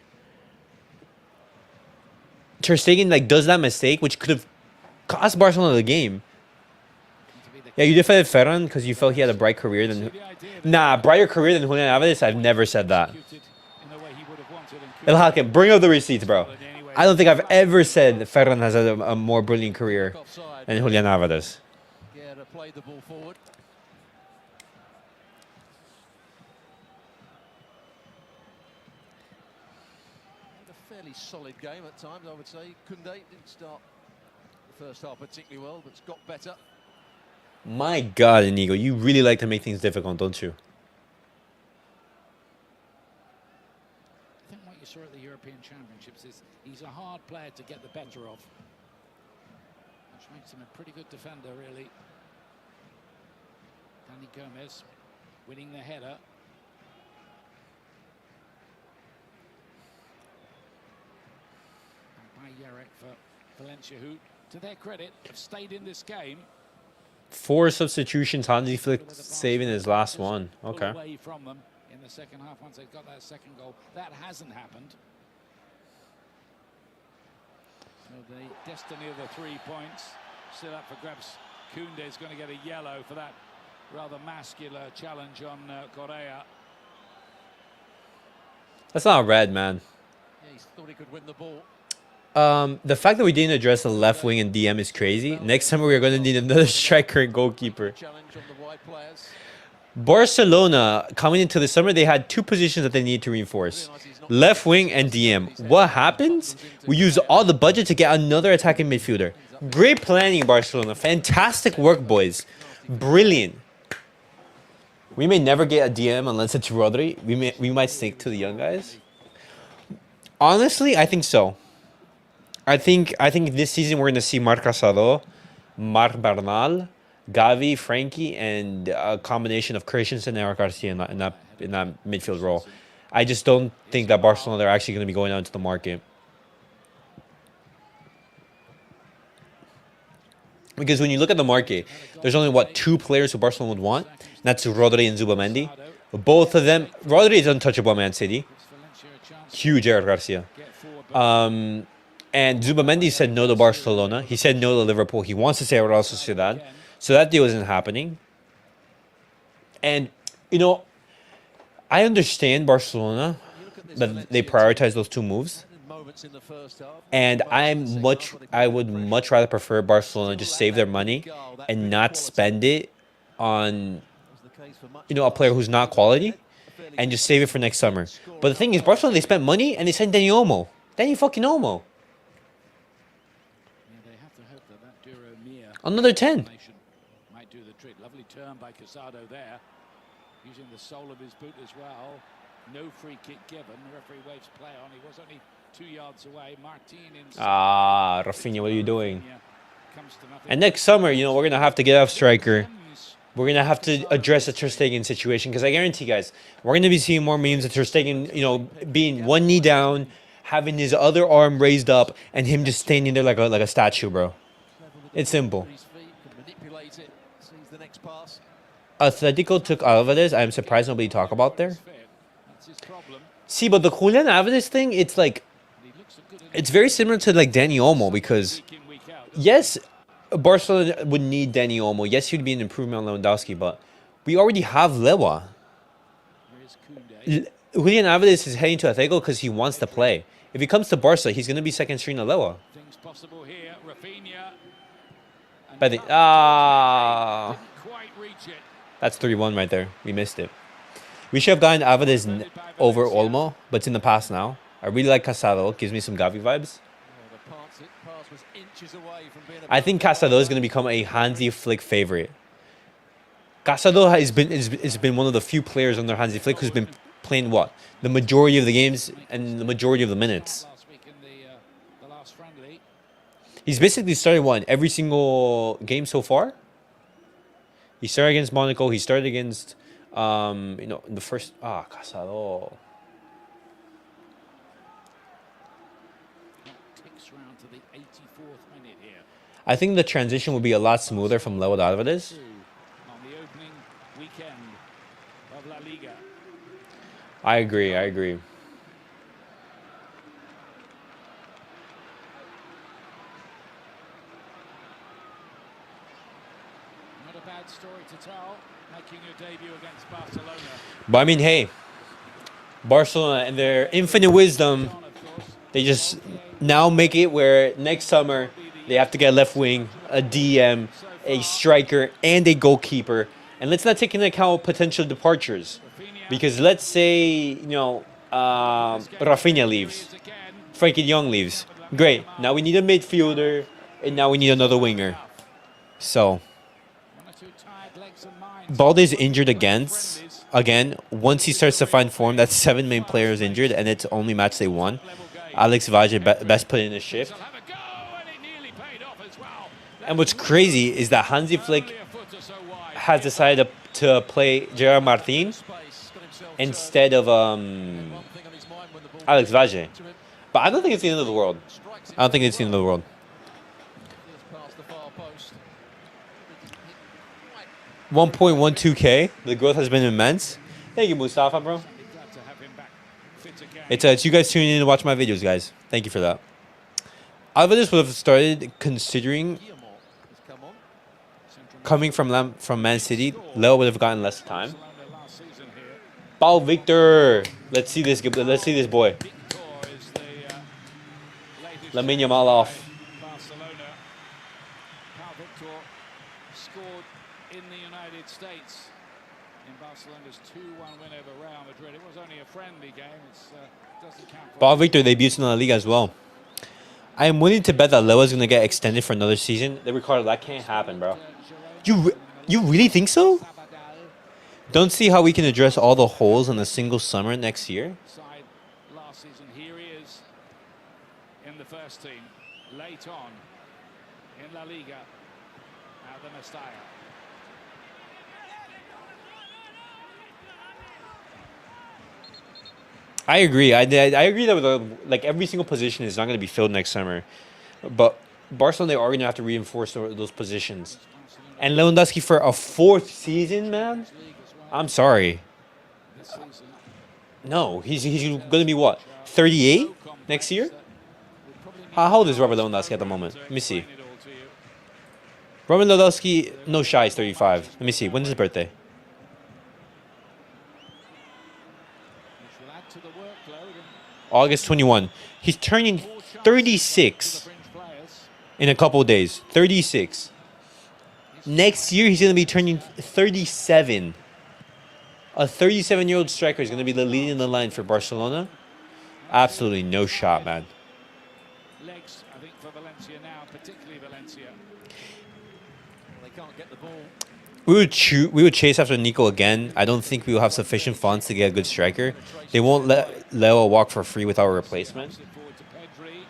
Ter Stegen does that mistake, which could have cost Barcelona the game. Yeah, you defended Ferran because you felt he had a bright career than. Nah, brighter career than Julian Alvarez. I've never said that.
in the way he would have wanted and
El Hakim, bring up the receipts, bro. I don't think I've ever said Ferran has a more brilliant career
Offside.
than Julian Alvarez.
Guerra played the ball forward. Had a fairly solid game at times, I would say. Koundé didn't start the first half particularly well, but it's got better.
My God, Inigo, you really like to make things difficult, don't you?
I think what you saw at the European Championships is he's a hard player to get the better of, which makes him a pretty good defender, really. Danny Gomez winning the header. And by Yarek for Valencia, who, to their credit, have stayed in this game.
4 substitutions, Hansi Flick saving his last one.
Pull
Okay.
away from them in the second half once they got that second goal. That hasn't happened. So the destiny of the 3 points still up for grabs. Koundé is going to get a yellow for that rather muscular challenge on Correa.
That's not red, man.
Yeah, he thought he could win the ball.
The fact that we didn't address the left wing and DM is crazy. Next time we're going to need another striker and goalkeeper.
Challenge on the wide players.
Barcelona, coming into the summer, they had 2 positions that they need to reinforce. Left wing and DM. What happens? We use all the budget to get another attacking midfielder. Great planning, Barcelona. Fantastic work, boys. Brilliant. We may never get a DM unless it's Rodri. We might stick to the young guys. Honestly, I think so. I think this season we're going to see Marc Casado, Marc Bernal, Gavi, Frankie, and a combination of Christensen and Eric Garcia in that midfield role. I just don't think that Barcelona are actually going to be going out into the market. Because when you look at the market, there's only, 2 players who Barcelona would want. And that's Rodri and Zubamendi. Both of them, Rodri is untouchable at Man City. Huge Eric Garcia. And Zubamendi said no to Barcelona. He said no to Liverpool. He wants to stay at Real Sociedad. So that deal isn't happening. And You know, I understand Barcelona
You look at this
that they
Valencia
prioritize those two moves,
moments in the first half.
and
Moments in the second half where they
I
put
would
the pressure.
much rather prefer Barcelona
Still
just
lack
save their
that
money
big goal, that
and
bit of
not
quality.
spend it on
Was the case for much
a
of
player
last
who's
season.
not quality,
A fairly
and just save it for next summer.
scoring
But the thing is, Barcelona, they spent money and they signed Dani Olmo. Dani fucking Olmo.
Yeah, they have to hope that that Duro Mia
Another 10.
combination might do the trick. Lovely turn by Casado there, using the sole of his boot as well. No free kick given. The referee waves play on. He was only 2 yards away. Martin inside.
Ah, Rafinha, what are you doing?
Rafinha comes to nothing.
And next summer, you know, we're going to have to get off striker. We're going to have to address the Ter Stegen situation, because I guarantee, guys, we're going to be seeing more memes of Ter Stegen, you know, being one knee down, having his other arm raised up, and him just standing there like a statue, bro. It's simple.
Manipulate it. Sees the next pass.
Atletico took Alvarez. I'm surprised nobody talk about there.
That's his problem.
See, but the Julian Alvarez thing, it's like,
He looks a good
it's very similar to like Dani Olmo, because
week in, week out.
yes, Barcelona would need Dani Olmo. Yes, he'd be an improvement on Lewandowski, but we already have Lewa.
Here's Koundé.
Julian Alvarez is heading to Atletico because he wants to play. If he comes to Barca, he's going to be second string to Lewa.
Things possible here. Rafinha. And
But
didn't quite reach it.
that's 3-1 right there. We missed it. We should have gotten Alvarez over Olmo, but it's in the past now. I really like Casado. Gives me some Gavi vibes.
The pass was inches away from being
I think Casado is going to become a Hansi Flick favorite. Casado has been one of the few players under Hansi Flick who's been playing what? The majority of the games and the majority of the minutes.
Last week in the last friendly.
He's basically started one every single game so far. He started against Monaco. He started against, you know, in the first. Casado.
Ticks round to the 84th minute here.
I think the transition would be a lot smoother from Lewa to Alvarez.
On the opening weekend of La Liga.
I agree. I agree.
Not a bad story to tell, making your debut against Barcelona.
But I mean, hey, Barcelona and their infinite wisdom,
On, of course.
they just now make it where next summer they have to get a left wing, a DM, a striker, and a goalkeeper. And let's not take into account potential departures, because let's say, you know, Rafinha leaves, Frankie Young leaves. Great. Now we need a midfielder, and now we need another winger. So
One or two tired legs and minds.
Balde's injured again. Once he starts to find form, that's 7 main players injured, and it's only match day 1. Alex Valle best put in a shift.
Have a go, and it nearly paid off as well.
And what's crazy is that Hansi Flick
Only a foot or so wide.
has decided to play Gerard Martin
space. Got himself
instead of
one thing on his mind when the ball
Alex Valle.
to him.
But I don't think it's the end of the world.
Strikes it
I don't think it's the end of the world.
just past the far post.
1.12K. The growth has been immense. Thank you, Mustafa, bro.
Glad to have him back fit again.
It's you guys tuning in to watch my videos, guys. Thank you for that. Alvarez would have started considering
Guillermo has come on.
coming from Man City. Leo would have gotten less time.
Barcelona last season here.
Paul Victor. Let's see this boy.
Victor is the latest
Lamine Yamal off.
Barcelona. Paul Victor scored in the United States in Barcelona's 2-1 win over Real Madrid. It was only a friendly game. It doesn't count for
Paul Victor debuts in La Liga as well. I am willing to bet that Lewa is going to get extended for another season. Ricardo, that can't happen, bro. You really think so? Don't see how we can address all the holes in a single summer next year?
side last season. Here he is in the first team, late on in La Liga. Now the Mestalla.
I agree. I agree that like every single position is not going to be filled next summer, but Barcelona are going to have to reinforce those positions. And Lewandowski for a 4th season, man. I'm sorry.
This season,
No, he's going to be what, 38 next year? How old is Robert Lewandowski at the moment? Let me see.
it all to you.
Robert Lewandowski, no shy, is 35. Let me see. When's his birthday?
will add to the workload. And
August 21. He's turning
more chances for
36
the fringe players.
in a couple of days. 36. Next year, he's going to be turning 37. A 37-year-old striker is going to be the leading the line for Barcelona. Absolutely no shot, man.
Legs, I think, for Valencia now, particularly Valencia.
They can't get the ball.
We would chase after Nico again. I don't think we will have sufficient funds to get a good striker. They won't let Leo walk for free without a replacement.
Passes it forward to Pedri,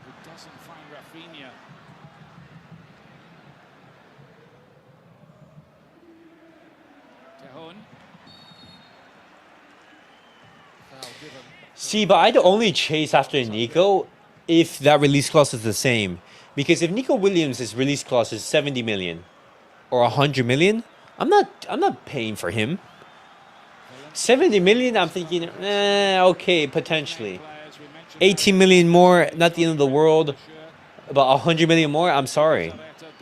who doesn't find Rafinha. Tehun.
Foul given.
See, but I'd only chase after Nico if that release clause is the same. Because if Nico Williams' release clause is 70 million or 100 million, I'm not paying for him. 70 million, I'm thinking, okay, potentially.
Players we mentioned.
18 million more, not the end of the world. About 100 million more, I'm sorry.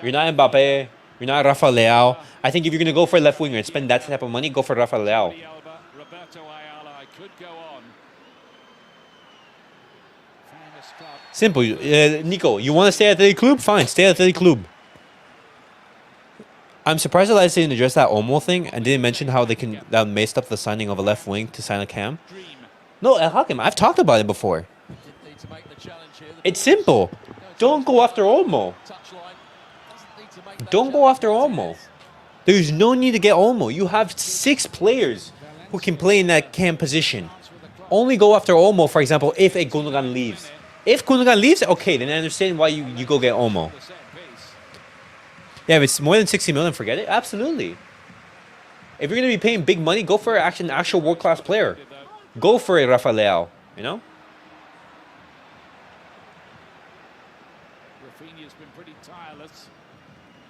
You're not Mbappe. You're not Rafa Leao. I think if you're going to go for a left winger and spend that type of money, go for Rafa Leao.
Roberto Ayala, I could go on. Famous club.
Simple. Nico, you want to stay at the club? Fine, stay at the club. I'm surprised that I didn't address that Olmo thing and didn't mention how that messed up the signing of a left wing to sign a cam.
Dream.
No, El Hakim, I've talked about it before.
Didn't need to make the challenge here. The
It's simple. Don't go after Olmo.
touchline. Doesn't need to make that
Don't go after Olmo. There's no need to get Olmo. You have 6 players who can play in that cam position. Only go after Olmo, for example, if a Gundogan leaves. If Gundogan leaves, okay, then I understand why you go get Olmo.
The set piece.
Yeah, if it's more than 60 million, forget it. Absolutely. If you're going to be paying big money, go for an actual world-class player. Go for a Rafa Leao, you know?
Rafinha's been pretty tireless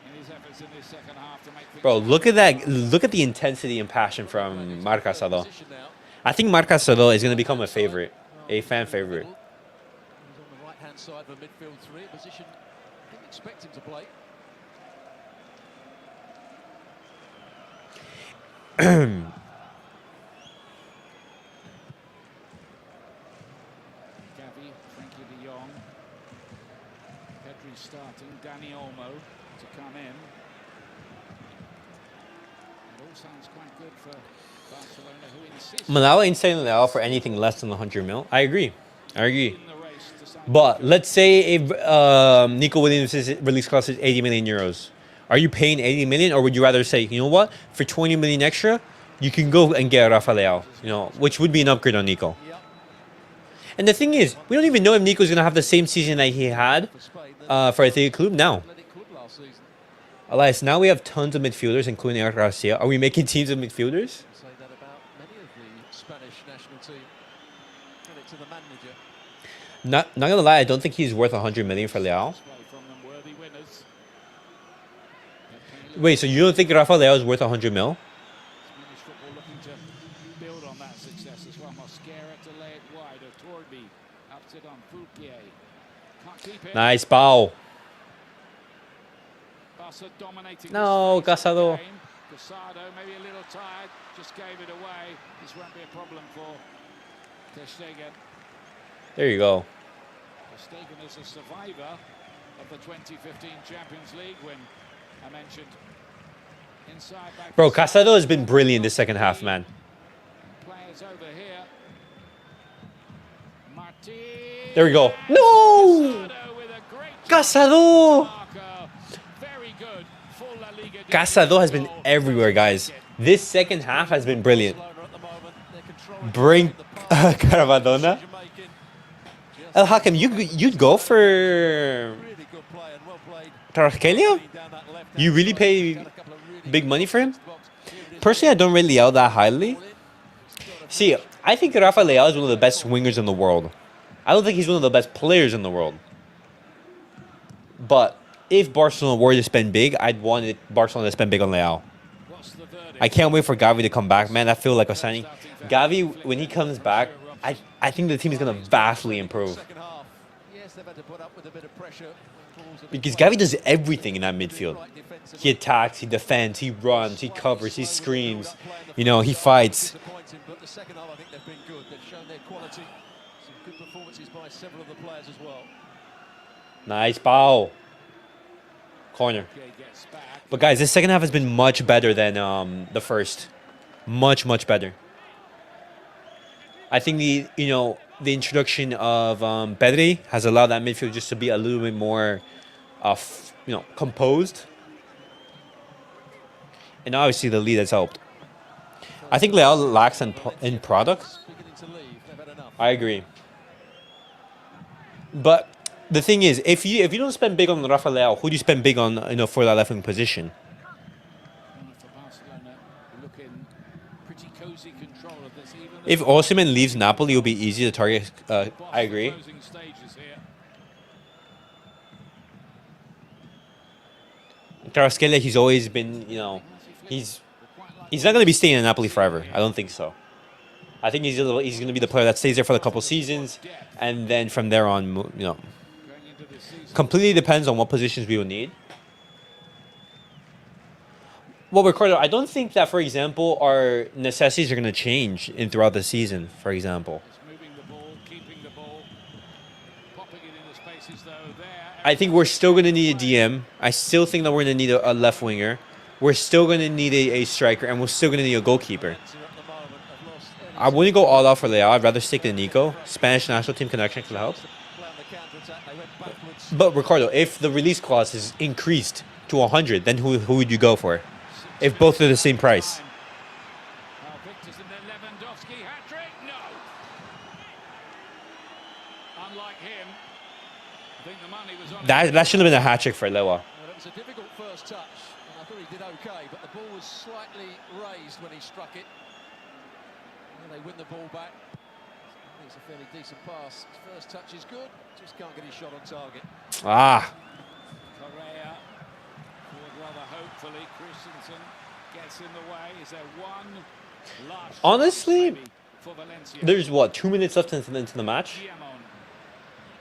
in his efforts in this second half to make things
Bro, look at that. Look at the intensity and passion from Marc Casado.
position now.
I think Marc Casado is going to become a favorite, a fan favorite.
He's on the right-hand side of a midfield three, a position didn't expect him to play.
Gavi, Frankie de Jong, Pedri starting, Dani Olmo to come in. It all sounds quite good for Barcelona, who insist
Malawa ain't selling Leao for anything less than 100 mil. I agree. I agree.
in the race to sign.
But let's say if Nico Williams' release cost is 80 million euros. Are you paying 80 million, or would you rather say, you know what, for 20 million extra, you can go and get Rafa Leao, you know, which would be an upgrade on Nico.
Yep.
And the thing is, we don't even know if Nico's going to have the same season that he had
For Spain, then
for Athletic Club now.
Athletic Club last season.
Elias, now we have tons of midfielders, including Eric Garcia. Are we making teams of midfielders?
Say that about many of the Spanish national team. Credit to the manager.
Not gonna lie, I don't think he's worth 100 million for Leao.
Display from them, worthy winners.
Wait, so you don't think Rafa Leao is worth 100 mil?
Spanish football looking to build on that success as well. Mosquera to lay it wide. Torbi up to Don Fouquier. Can't keep it.
Nice bow.
Barca dominating
No,
this phase of the
Casado.
game. Casado maybe a little tired, just gave it away. This won't be a problem for Ter Stegen.
There you go.
Ter Stegen is a survivor of the 2015 Champions League win. I mentioned inside back.
Bro, Casado has been brilliant this second half, man.
Players over here. Martin.
There we go. No!
Casado with a great
Casado!
marker. Very good. Full La Liga
Casado has been
goal.
everywhere, guys. This second half has been brilliant.
Barcelona at the moment, they're controlling
Bring
the pass.
Caravadona.
Decision-making. Just
El Hakim, you'd go for
really good play and well played.
Taraskelia?
Down that left-hand
You really
side.
pay
Got a couple of really
big
good
money for him?
box. Here it is.
Personally, I don't rate Leao that highly.
Ball in. He's got a
See, I think Rafa Leao is one of the best wingers in the world. I don't think he's one of the best players in the world. But if Barcelona were to spend big, I'd want Barcelona to spend big on Leao.
What's the verdict?
I can't wait for Gavi to come back, man. I feel like a signing. Gavi, when he comes back, I think the team is going to vastly improve.
second half. Yes, they've had to put up with a bit of pressure when balls have been
Because
played.
Gavi does everything in that midfield.
Right defensively.
He attacks, he defends, he runs, he covers, he screams. You know, he fights.
Disappointing, but but the second half I think they've been good. They've shown their quality. Some good performances by several of the players as well.
Nice bow. Corner. But guys, this second half has been much better than the first. Much better. I think the introduction of Pedri has allowed that midfield just to be a little bit more composed. And obviously the lead has helped. I think Leao lacks in product. I agree. But the thing is, if you don't spend big on Rafa Leao, who do you spend big on for that left wing position?
For Barcelona, looking pretty cozy control of this.
If Osimhen leaves Napoli, it'll be easy to target. I agree. Kvaratskhelia, he's always been, he's not going to be staying in Napoli forever. I don't think so. I think he's going to be the player that stays there for a couple seasons, and then from there on, completely depends on what positions we will need. Well, Ricardo, I don't think that, for example, our necessities are going to change throughout the season, for example. I think we're still going to need a DM. I still think that we're going to need a left winger. We're still going to need a striker, and we're still going to need a goalkeeper. I wouldn't go all out for Leao. I'd rather stick to Nico. Spanish national team connection can help. But Ricardo, if the release clause is increased to 100, then who would you go for? If both are the same price.
Lewandowski hat-trick? No. Unlike him, I think the money was on.
That should have been a hat-trick for Lewa.
Well, it was a difficult first touch, and I thought he did okay, but the ball was slightly raised when he struck it. And they win the ball back. I think it's a fairly decent pass. His first touch is good, just can't get his shot on target.
Ah.
Correa would rather hopefully Christensen gets in the way. Is there one last
Honestly,
for Valencia?
there's 2 minutes left into the match.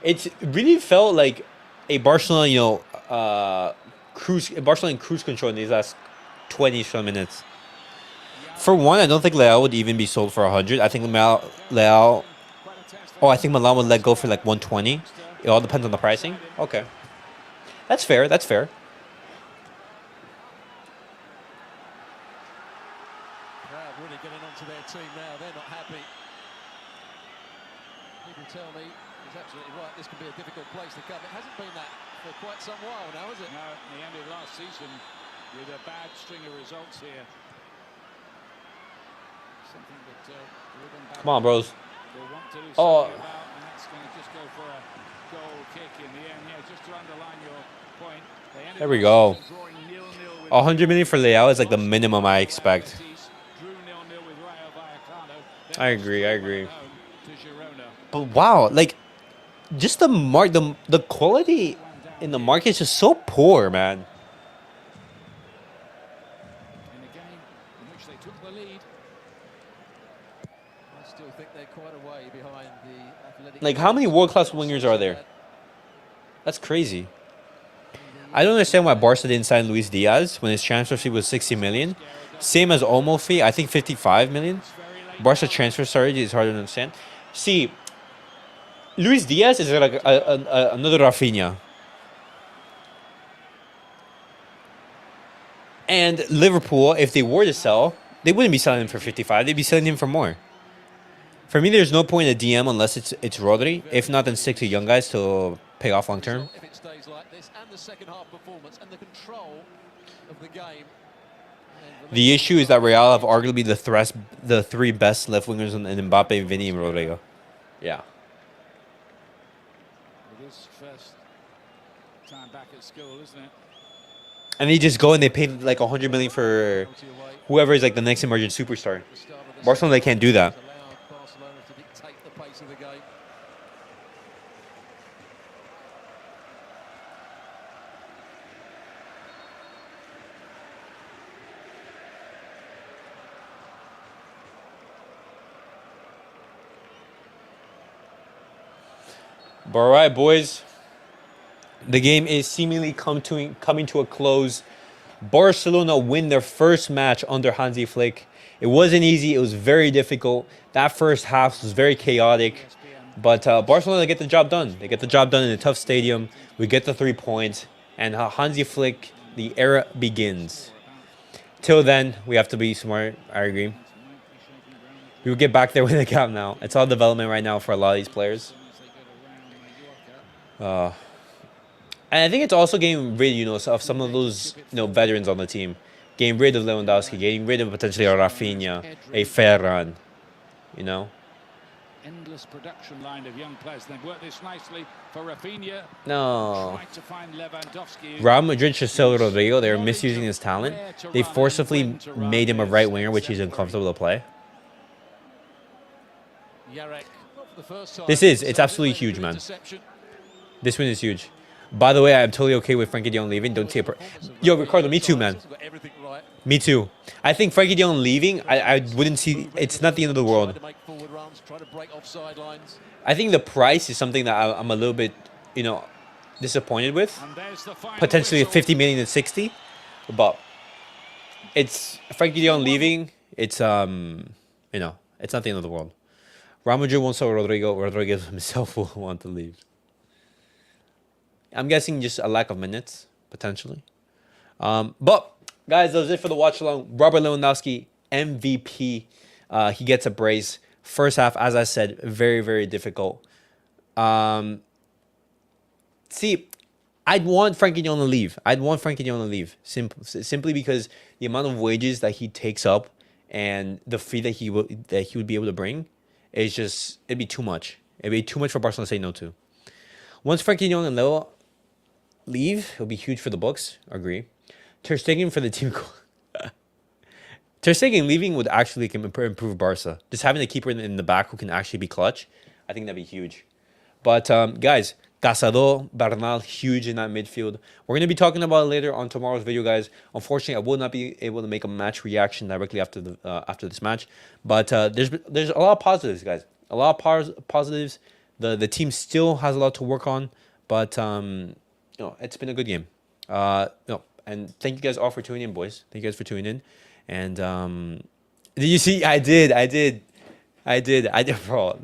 It really felt like a Barcelona, Barcelona in cruise control in these last 20 some minutes. For one, I don't think Leao would even be sold for 100. I think Leao. Oh, I think Milan would let go for like 120. It all depends on the pricing. Okay, that's fair. That's fair.
Crowd really getting onto their team now. They're not happy. People tell me he's absolutely right. This could be a difficult place to come. It hasn't been that for quite some while now, has it?
No, at the end of last season, with a bad string of results here. Something that
Come on, bros.
will want to do
Oh.
something about, and that's going to just go for a goal kick in the end. Yeah, just to underline your point. They ended
There we
last
go.
season drawing 0-0 with
100 million for Leao is like the minimum I expect.
drew 0-0 with Rayo Vallecano.
I agree. I agree.
Home to Girona.
But wow, like, just the quality in the market is just so poor, man.
In a game in which they took the lead.
I still think they're quite a way behind the Athletic.
Like, how many world-class wingers are there? That's crazy. I don't understand why Barca didn't sign Luis Diaz when his transfer fee was 60 million. Same as Olmo fee, I think 55 million. Barca transfer strategy is hard to understand. See, Luis Diaz is like another Rafinha. And Liverpool, if they were to sell, they wouldn't be selling him for 55. They'd be selling him for more. For me, there's no point in a DM unless it's Rodri. If not, then stick to young guys to pay off long term.
If it stays like this, and the second half performance and the control of the game.
The issue is that Real have arguably the three best left wingers in Mbappe, Vini, and Rodrigo. Yeah.
It is first time back at school, isn't it?
And they just go and they pay like 100 million for whoever is like the next emerging superstar. Barcelona, they can't do that.
Allowed Barcelona to dictate the pace of the game.
But all right, boys. The game is seemingly coming to a close. Barcelona win their first match under Hansi Flick It wasn't easy. It was very difficult. That first half was very chaotic. But Barcelona get the job done. They get the job done in a tough stadium. We get the 3 points. And Hansi Flick, the era begins. Till then, we have to be smart. I agree. We will get back there when they count now. It's all development right now for a lot of these players. And I think it's also getting rid, of some of those, veterans on the team. Getting rid of Lewandowski, getting rid of potentially a Rafinha, a Ferran,
Endless production line of young players. They've worked this nicely for Rafinha.
No.
Tried to find Lewandowski.
Real Madrid should sell Rodrigo. They're misusing his talent. They forcibly made him a right winger, which he's uncomfortable to play. It's absolutely huge, man. This win is huge. By the way, I'm totally okay with Frankie de Jong leaving. Don't see it. Yo, Ricardo, me too, man. Me too. I think Frankie de Jong leaving, I wouldn't see. It's not the end of the world. I think the price is something that I'm a little bit, disappointed with. Potentially 50 million and 60, but it's Frankie de Jong leaving. It's it's not the end of the world. Real Madrid won't sell Rodrigo. Rodrigo himself will want to leave. I'm guessing just a lack of minutes, potentially. But, guys, that was it for the watch-along. Robert Lewandowski, MVP. He gets a brace. First half, as I said, very, very difficult. See, I'd want Frankie de Jong to leave. Simply because the amount of wages that he takes up and the fee that he would be able to bring is just, it'd be too much. It'd be too much for Barcelona to say no to. Once Frankie de Jong and Leo leave, it'll be huge for the books. Agree. Ter Stegen for the team. Ter Stegen leaving would actually improve Barca. Just having a keeper in the back who can actually be clutch, I think that'd be huge. But guys, Casado, Bernal, huge in that midfield. We're going to be talking about it later on tomorrow's video, guys. Unfortunately, I will not be able to make a match reaction directly after this match. But there's a lot of positives, guys. A lot of positives. The team still has a lot to work on, but it's been a good game. And thank you guys all for tuning in, boys. Thank you guys for tuning in. And did you see? I did, bro.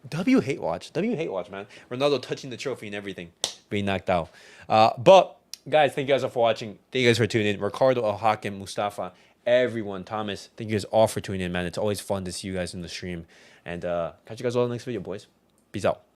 W hate watch, man. Ronaldo touching the trophy and everything, being knocked out. But guys, thank you guys all for watching. Thank you guys for tuning in. Ricardo, Al Hakim, Mustafa, everyone, Thomas. Thank you guys all for tuning in, man. It's always fun to see you guys in the stream. And catch you guys all in the next video, boys. Peace out.